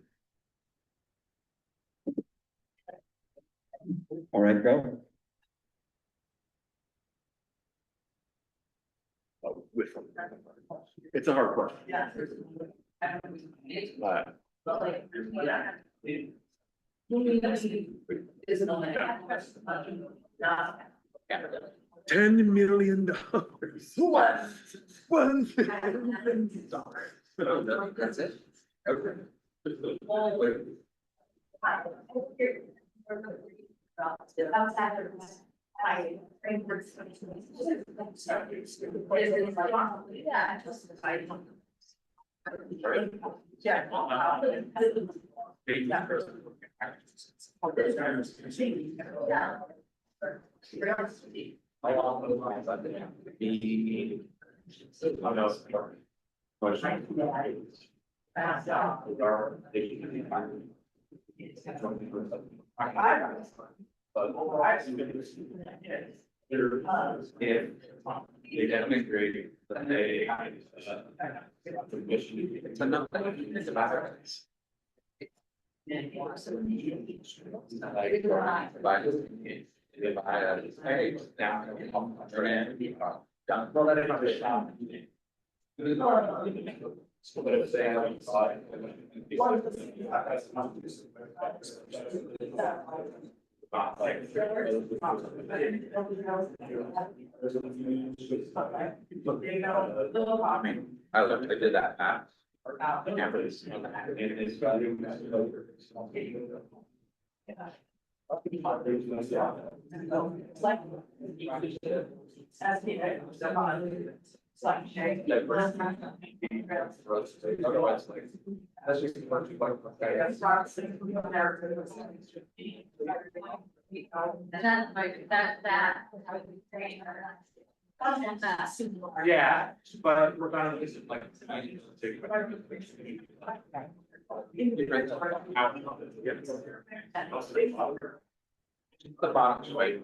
D: All right, go.
E: Oh, WIFM. It's a hard question.
J: Yeah.
C: $10 million.
B: What?
C: One.
B: That's it. Okay.
G: Yeah.
B: They don't agree, but they. It's enough. It's about. If I, hey, now, done. Well, let it be shot. I looked, I did that map. Yeah, but we're kind of just like. The bottom way.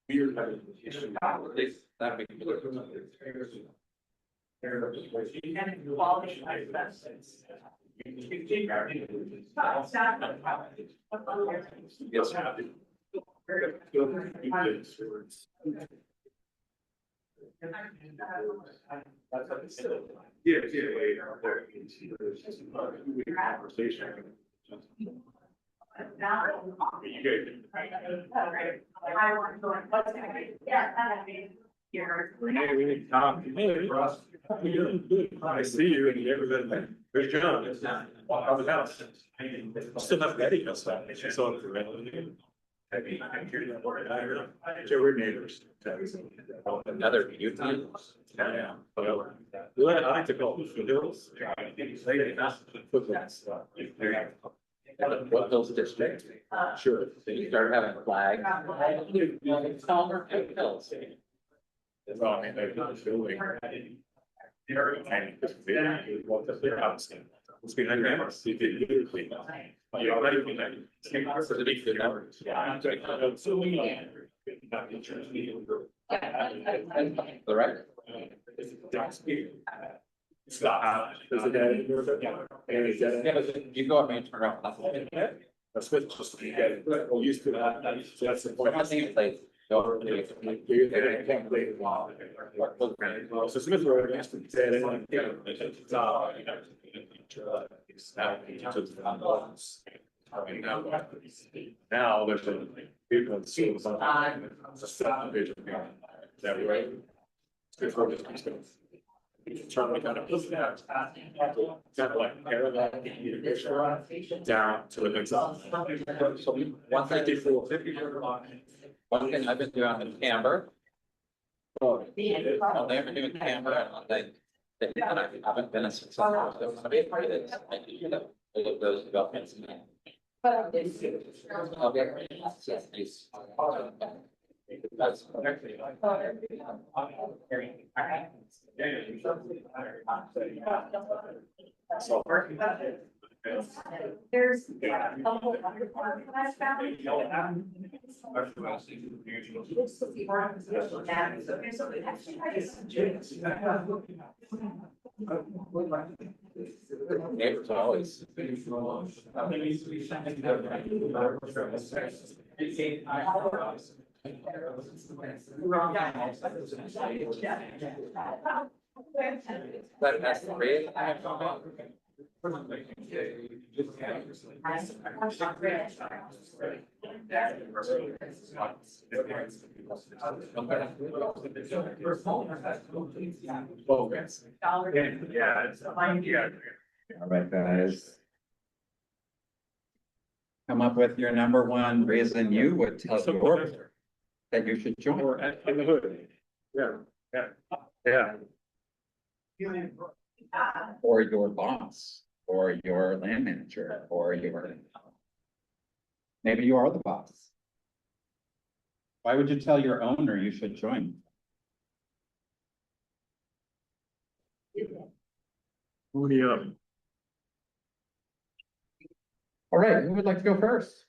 B: Weird. That makes. Yes. Yeah, conversation. René, we need to talk. Hey, Ross. I see you and you never been. There's John. It's not. Of the house. Still have Betty outside. She saw it for René. So we're neighbors. Another Utah. Yeah. Well, I like to call it the hills. What hills district? Sure. So you start having flags. Calmer hills. Well, I mean, they're not building. It's behind your house. You did it clean. You already been there. For the big good numbers. Yeah. The right. Stop. Does it you go up and turn around. That's good. Just to get well used to that. So that's the point. I think it's like. So Smith Road used to say now there's a people that see that way. Certainly kind of like parallel down to the next. So 154. One thing I've been doing in Canberra. Well, they ever do in Canberra, and I haven't been a successful. So somebody that's those developments. So
G: There's a couple of other ones that I found.
B: Neighbors always. But that's the reason I have to.
D: All right, guys. Come up with your number one reason you would tell your board that you should join.
C: Or in the hood. Yeah, yeah.
D: Or your boss, or your land manager, or your. Maybe you are the boss. Why would you tell your owner you should join?
C: Mooney up.
D: All right, who would like to go first?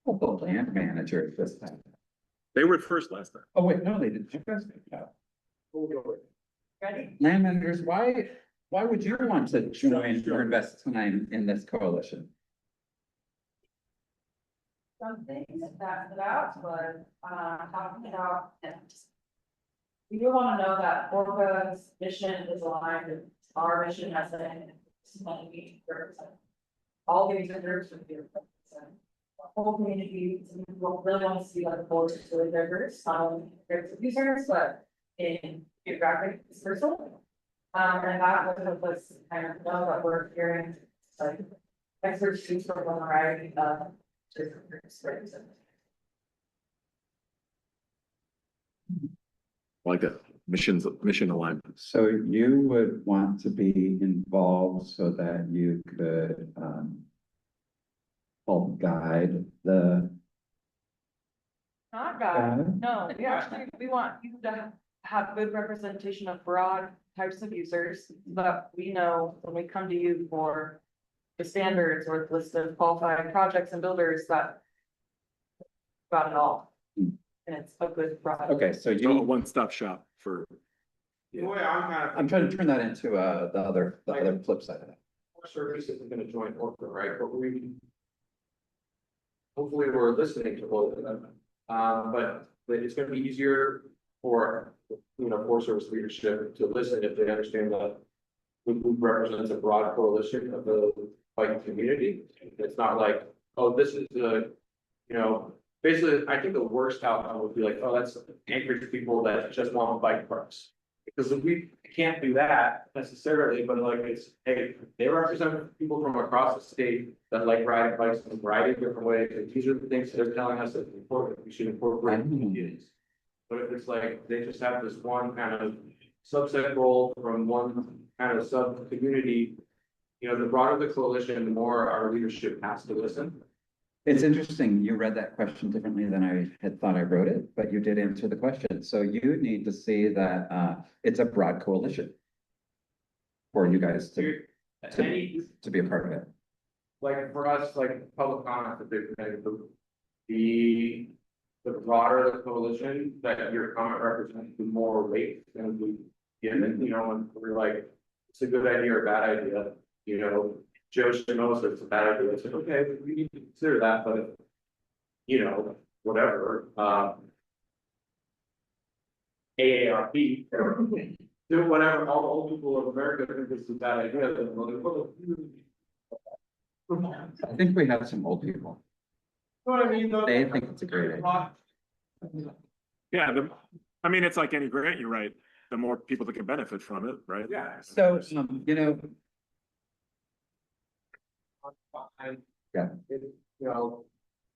D: Oh, the land manager this time.
C: They were first last time.
D: Oh, wait, no, they didn't. You guys did, no.
H: Ready?
D: Land managers, why would you want to join or invest time in this coalition?
H: Some things that stood out was, talking about. We do want to know that ORCA's mission is aligned with our mission as an represent all these groups would be represented. The whole community, we really want to see like the board is really diverse, not only in groups of users, but in geographic dispersal. And that was kind of know that we're hearing like experts choose from a variety of different groups.
C: Like a mission alignment.
D: So you would want to be involved so that you could, help guide the.
H: Not God, no, we want you to have good representation of broad types of users, but we know when we come to you for the standards or the list of qualified projects and builders that got it all. And it's a good product.
D: Okay, so
C: So a
D: you,
C: one-stop shop for.
F: The way I'm kind of.
D: I'm trying to turn that into, the other flip side of that.
F: Our service isn't gonna join ORCA, right, but we. Hopefully, we're listening to both of them, but it's gonna be easier for, Forest Service leadership to listen if they understand that. We represents a broad coalition of the bike community, it's not like, oh, this is the, basically, I think the worst outcome would be like, oh, that's Anchorage people that just want bike parks. Because we can't do that necessarily, but like it's, hey, they represent people from across the state that like riding bikes and riding different ways. And these are the things they're telling us that important, we should incorporate in communities. But if it's like, they just have this one kind of subset goal from one kind of sub community. The broader the coalition, the more our leadership has to listen.
D: It's interesting, you read that question differently than I had thought I wrote it, but you did answer the question. So you need to see that, it's a broad coalition. For you guys to be a part of it.
F: Like for us, like public comment, the broader the coalition that your comment represents, the more weight than we give it, and we're like, it's a good idea or a bad idea, Joe should know if it's a bad idea, it's like, okay, we need to consider that, but whatever, AARP, do whatever, all the old people of America think this is a bad idea, then we'll.
D: I think we have some old people.
F: What I mean, though.
D: They think it's a great idea.
C: Yeah, it's like any grant you write, the more people that can benefit from it, right?
F: Yeah.
D: So, Yeah.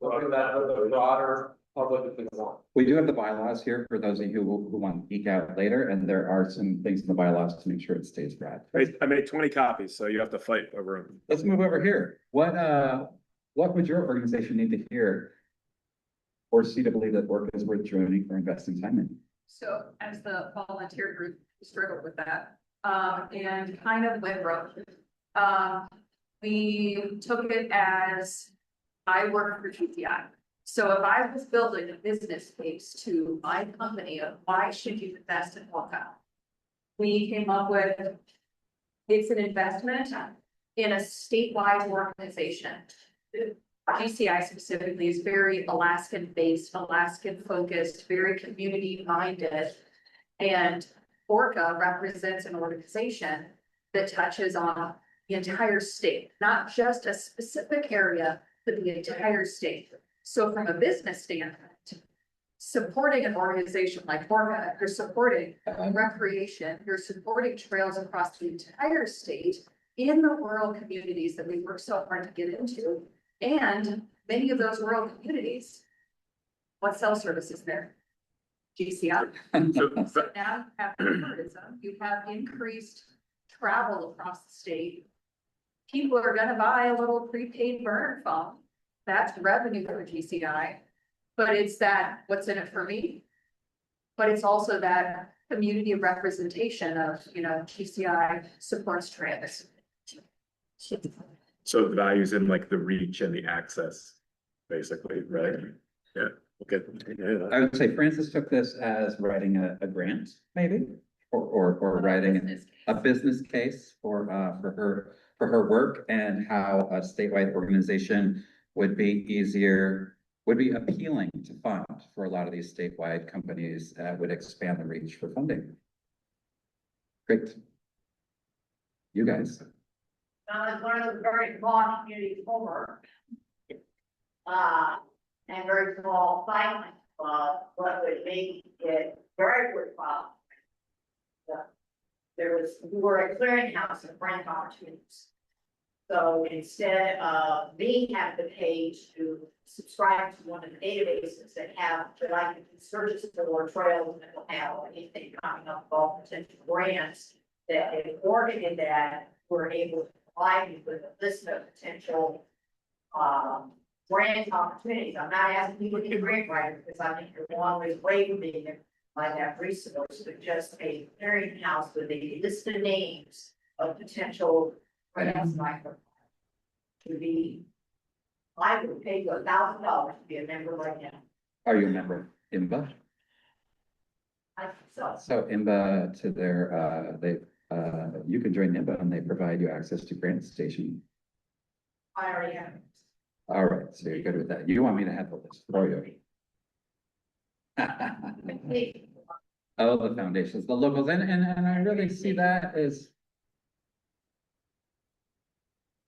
F: Look at that, the broader public if they want.
D: we do have the bylaws here for those of you who want to geek out later, and there are some things in the bylaws to make sure it stays broad.
C: I made 20 copies, so you have to fight over them.
D: Let's move over here. What would your organization need to hear or see to believe that work is worth joining or investing time in?
G: So as the volunteer group struggled with that, and kind of went rogue. We took it as I work for GTI. So if I was building a business case to my company of why should you invest in ORCA? We came up with, it's an investment in a statewide organization. GCI specifically is very Alaskan based, Alaskan focused, very community minded. And ORCA represents an organization that touches on, the entire state, not just a specific area, but the entire state. So from a business standpoint, supporting an organization like ORCA, you're supporting recreation, you're supporting trails across the entire state in the rural communities that we work so hard to get into. And many of those rural communities, what cell service is there? GCI. So now you have tourism, you have increased travel across the state. People are gonna buy a little prepaid burner phone. That's revenue for GCI. But it's that, what's in it for me? But it's also that community representation of, GCI supports trails.
E: So the values in like the reach and the access, basically, right? Yeah, okay.
D: I would say Francis took this as writing a grant, maybe, or writing a business case for her work, and how a statewide organization would be appealing to fund for a lot of these statewide companies, would expand the reach for funding. Great. You guys.
J: It's one of the very small communities over. And very small silent, but would make it very worthwhile. We were a clearinghouse of grant opportunities. So instead of me having to pay to subscribe to one of the databases that have, like, searches for trails and will have anything coming up, all potential grants, that if ORCA did that, we're able to provide you with a list of potential grant opportunities. I'm not asking you to be a grant writer, because I think you're a long ways away from being like that resource, but just a clearinghouse with a list of names of potential grants micro. To be, I would pay you $1,000 to be a member right now.
D: Are you a member of IMBA?
J: I think so.
D: So IMBA, to their, you can join IMBA and they provide you access to Grant Station.
J: I already have.
D: All right, so you're good with that. You want me to have the list for you? Oh, the foundations, the locals, and I really see that as.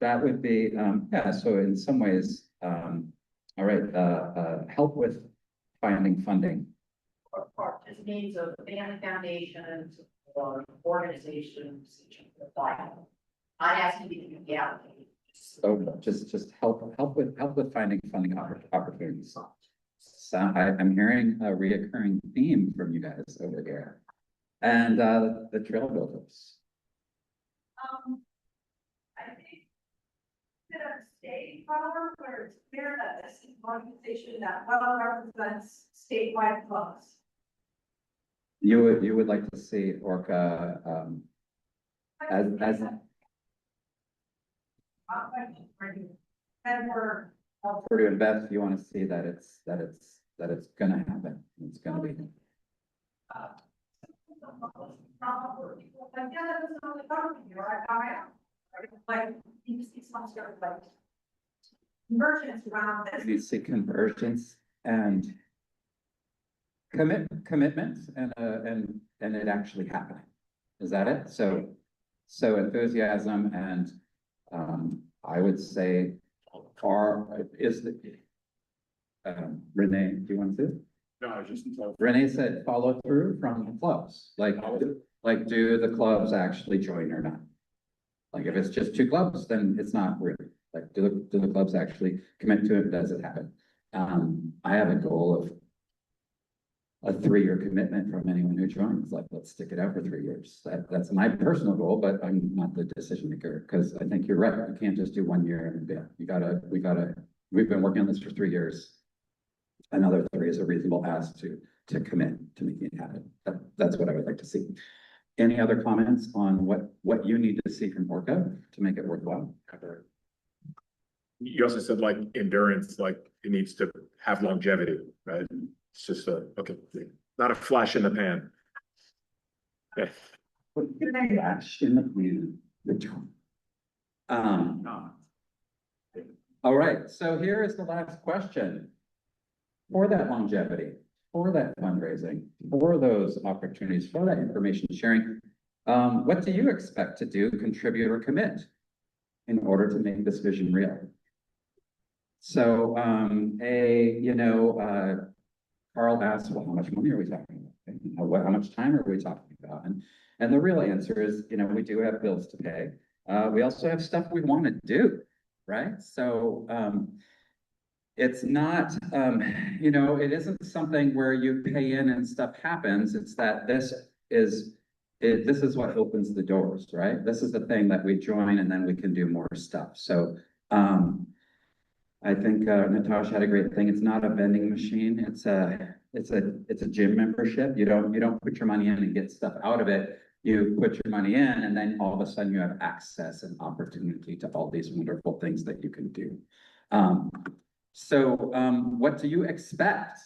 D: That would be, yeah, so in some ways, all right, help with finding funding.
J: Or just means of family foundations or organizations. I'm asking you to do the application.
D: So just help with finding funding opportunities. So I'm hearing a reoccurring theme from you guys over here. And the trail builders.
H: I think that a state power where it's clear that this is an organization that well represents statewide clubs.
D: You would like to see ORCA as
H: And we're.
D: for to invest, you want to see that it's gonna happen. It's gonna be.
H: Convergence around this.
D: You see convergence and commitments and it actually happening. Is that it? So enthusiasm and I would say Renee, do you want to?
E: No, I just.
D: Renee said follow through from the clubs, like do the clubs actually join or not? Like if it's just 2 clubs, then it's not really, like do the clubs actually commit to it? Does it happen? I have a goal of a 3-year commitment from anyone who joins, like, let's stick it out for 3 years. That's my personal goal, but I'm not the decision maker, because I think you're right. You can't just do 1 year and we've been working on this for 3 years. Another 3 is a reasonable ask to commit to making it happen. That's what I would like to see. Any other comments on what you need to see from ORCA to make it worthwhile?
E: You also said like endurance, like it needs to have longevity, right? It's just okay, not a flash in the pan. Yeah.
D: Flash in the pan. All right, so here is the last question. For that longevity, for that fundraising, for those opportunities, for that information sharing, what do you expect to do, contribute, or commit in order to make this vision real. So, Carl asked, well, how much money are we talking about? How much time are we talking about? And the real answer is, we do have bills to pay. We also have stuff we want to do, right? So, it's not, it isn't something where you pay in and stuff happens. It's that this is what opens the doors, right? This is the thing that we join and then we can do more stuff. So, I think Natasha had a great thing. It's not a vending machine. It's a gym membership. You don't put your money in and get stuff out of it. You put your money in and then all of a sudden you have access and opportunity to all these wonderful things that you can do. What do you expect?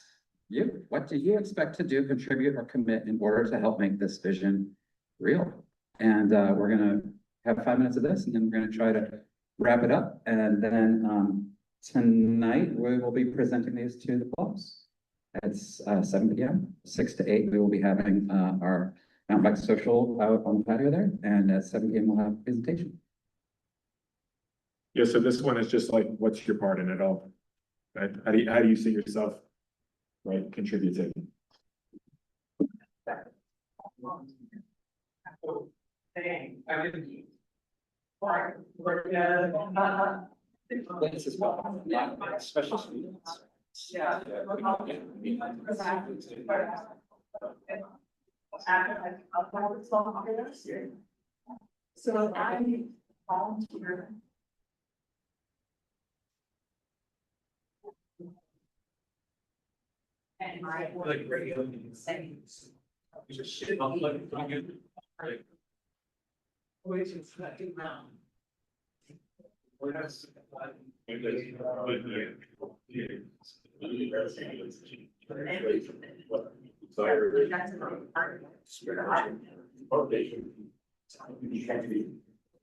D: What do you expect to do, contribute, or commit in order to help make this vision real? And we're gonna have 5 minutes of this, and then we're gonna try to wrap it up. And then tonight we will be presenting these to the clubs. It's 7 p.m. 6 to 8. We will be having our mountain bike social out on the patio there, and at 7 p.m. we'll have a presentation.
E: Yeah, so this one is just like, what's your part in it all? Right? How do you see yourself, right, contributing?
D: This is special students.
H: Yeah. So I volunteer. And I
I: Like radio.
H: sayings.
I: Just shit on like.
H: Which is nothing now.
I: We're not.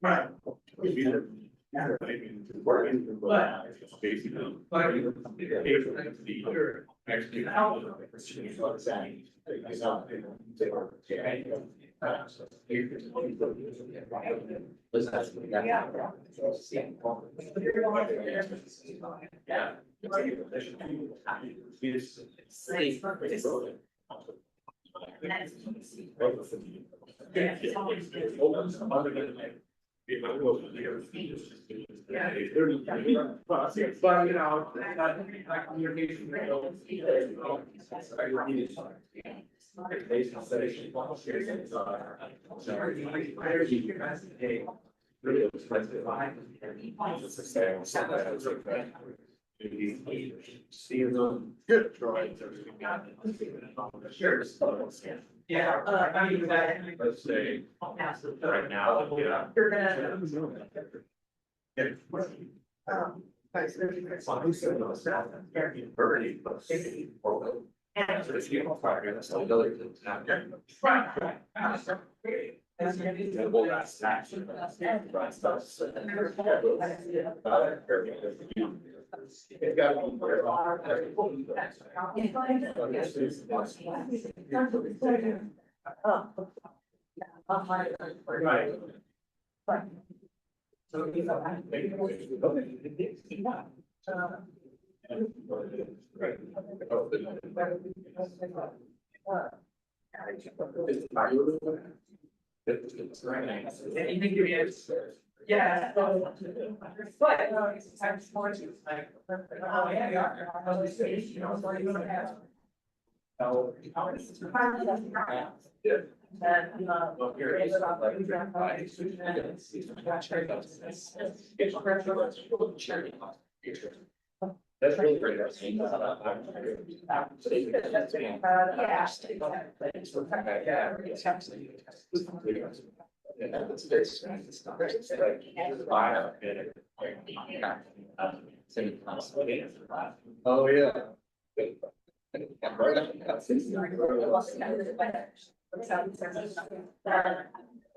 I: Right. Yeah, I mean, let's say, right now, yeah.
H: You're gonna.
I: Right. Yeah. But, it's more to like, oh, yeah.
B: That's really great. Oh, yeah.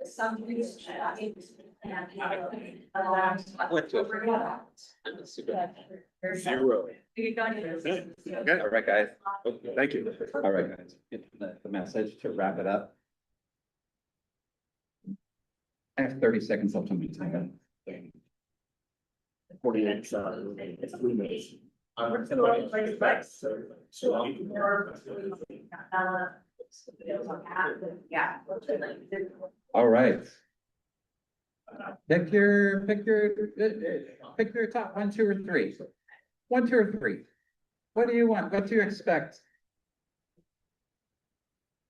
H: Some reason.
B: I went to a zero.
D: All right, guys.
E: Thank you.
D: All right, guys. The message to wrap it up. I have 30 seconds left on my time.
E: 48, so it's 3 minutes.
H: Yeah.
D: All right. Pick your top 1, 2, or 3. 1, 2, or 3. What do you want? What do you expect?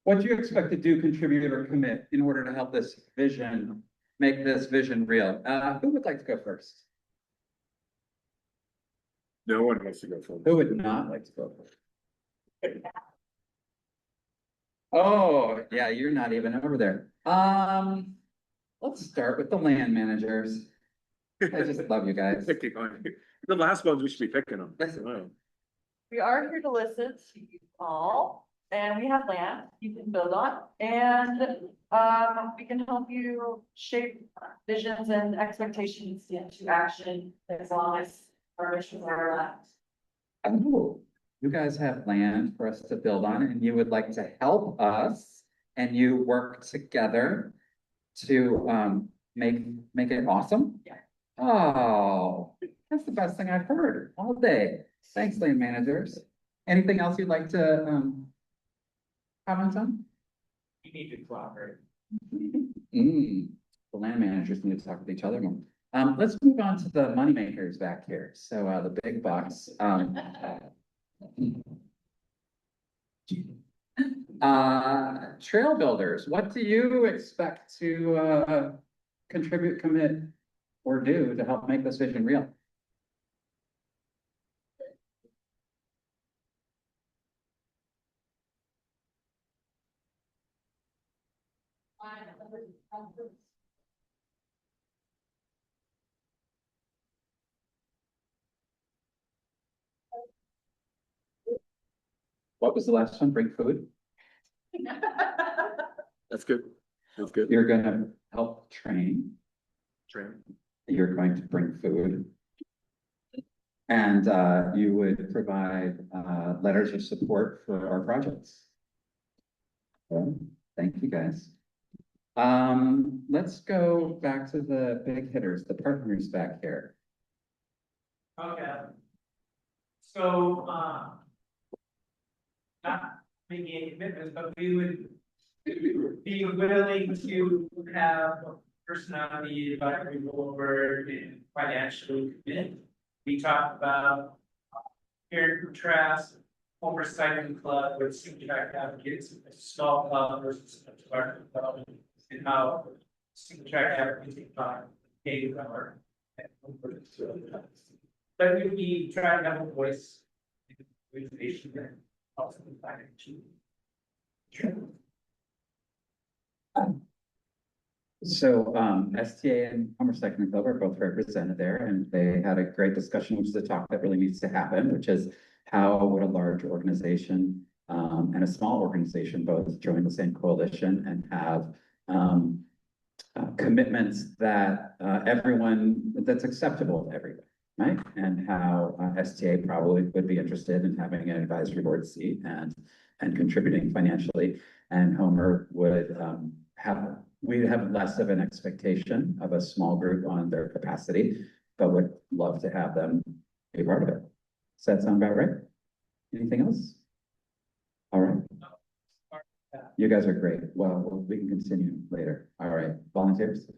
D: What do you expect to do, contribute, or commit in order to help this vision, make this vision real? Who would like to go first?
E: No one wants to go for
D: Who would not like to go first? Oh, yeah, you're not even over there. Let's start with the land managers. I just love you guys.
E: Keep going. The last ones, we should be picking them.
H: We are here to listen to you all, and we have land you can build on, and we can help you shape visions and expectations into action as long as our missions are aligned.
D: Oh, you guys have land for us to build on, and you would like to help us, and you work together to make it awesome?
H: Yeah.
D: Oh, that's the best thing I've heard all day. Thanks, land managers. Anything else you'd like to comment on?
I: You need to collaborate.
D: The land managers need to talk with each other more. Let's move on to the moneymakers back here. So the big bucks. Trail builders, what do you expect to contribute, commit, or do to help make this vision real? What was the last one? Bring food?
E: That's good. That's good.
D: You're gonna help train.
E: Train.
D: You're going to bring food. And you would provide letters of support for our projects. Well, thank you, guys. Let's go back to the big hitters, the partners back here.
I: Okay. So, not making any commitments, but we would be willing to have personality advisory board and financially commit. We talked about here contrast oversight club with Chugach advocates, a small club versus a larger club, and how Chugach advocates by pay power. But we'd be trying to have a voice in organization and also financially.
D: So STA and Homer Second Club are both represented there, and they had a great discussion, which is a talk that really needs to happen, which is how would a large organization and a small organization both join the same coalition and have commitments that that's acceptable to everyone, right? And how STA probably would be interested in having an advisory board seat and contributing financially, and Homer would we'd have less of an expectation of a small group on their capacity, but would love to have them be part of it. Does that sound about right? Anything else? All right. You guys are great. Well, we can continue later. All right, volunteers?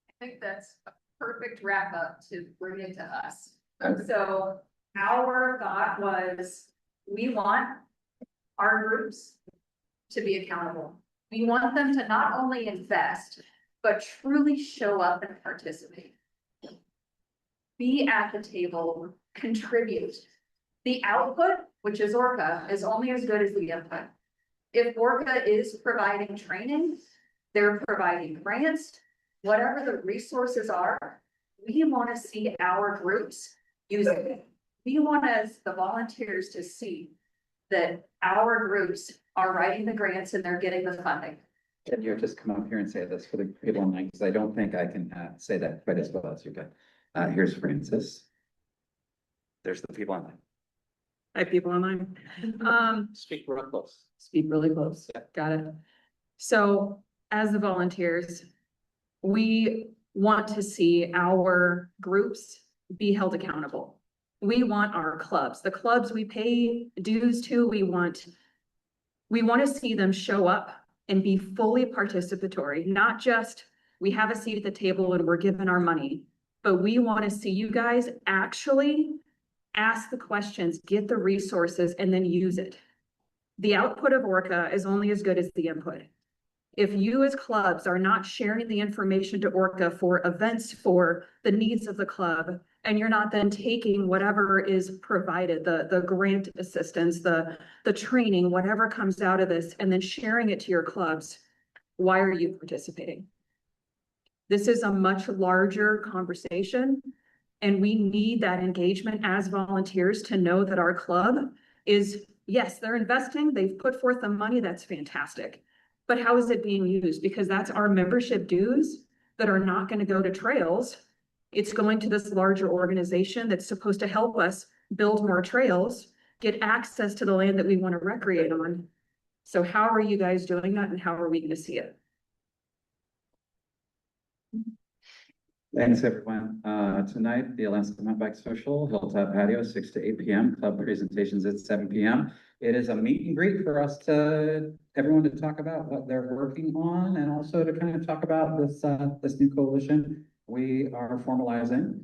G: I think that's a perfect wrap up to bring it to us.
D: Okay.
G: So our thought was, we want our groups to be accountable. We want them to not only invest, but truly show up and participate. Be at the table, contribute. The output, which is ORCA, is only as good as the input. If ORCA is providing training, they're providing grants, whatever the resources are, we want to see our groups using it. We want us, the volunteers, to see that our groups are writing the grants and they're getting the funding.
D: Can you just come up here and say this for the people online? Because I don't think I can say that quite as well as you can. Here's Francis. There's the people online.
K: Hi, people online.
D: Speak real close.
K: Speak really close.
D: Yeah.
K: Got it. So as the volunteers, we want to see our groups be held accountable. We want our clubs, the clubs we pay dues to, we want to see them show up and be fully participatory, not just we have a seat at the table and we're given our money, but we want to see you guys actually ask the questions, get the resources, and then use it. The output of ORCA is only as good as the input. If you as clubs are not sharing the information to ORCA for events for the needs of the club, and you're not then taking whatever is provided, the grant assistance, the training, whatever comes out of this, and then sharing it to your clubs, why are you participating? This is a much larger conversation, and we need that engagement as volunteers to know that our club is, yes, they're investing, they've put forth the money, that's fantastic. But how is it being used? Because that's our membership dues that are not going to go to trails. It's going to this larger organization that's supposed to help us build more trails, get access to the land that we want to recreate on. So how are you guys doing that, and how are we going to see it?
D: Thanks, everyone. Tonight, the Alaska Mountain Bike Social, Hilltop Patio, 6 to 8 p.m. Club presentations at 7 p.m. It is a meet and greet for us everyone to talk about what they're working on, and also to kind of talk about this new coalition we are formalizing.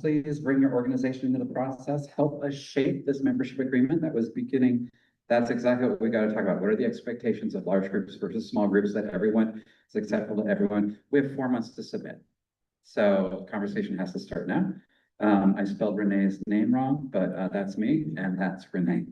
D: Please bring your organization into the process. Help us shape this membership agreement that was beginning. That's exactly what we got to talk about. What are the expectations of large groups versus small groups that everyone is acceptable to everyone? We have 4 months to submit. So conversation has to start now. I spelled Renee's name wrong, but that's me, and that's René.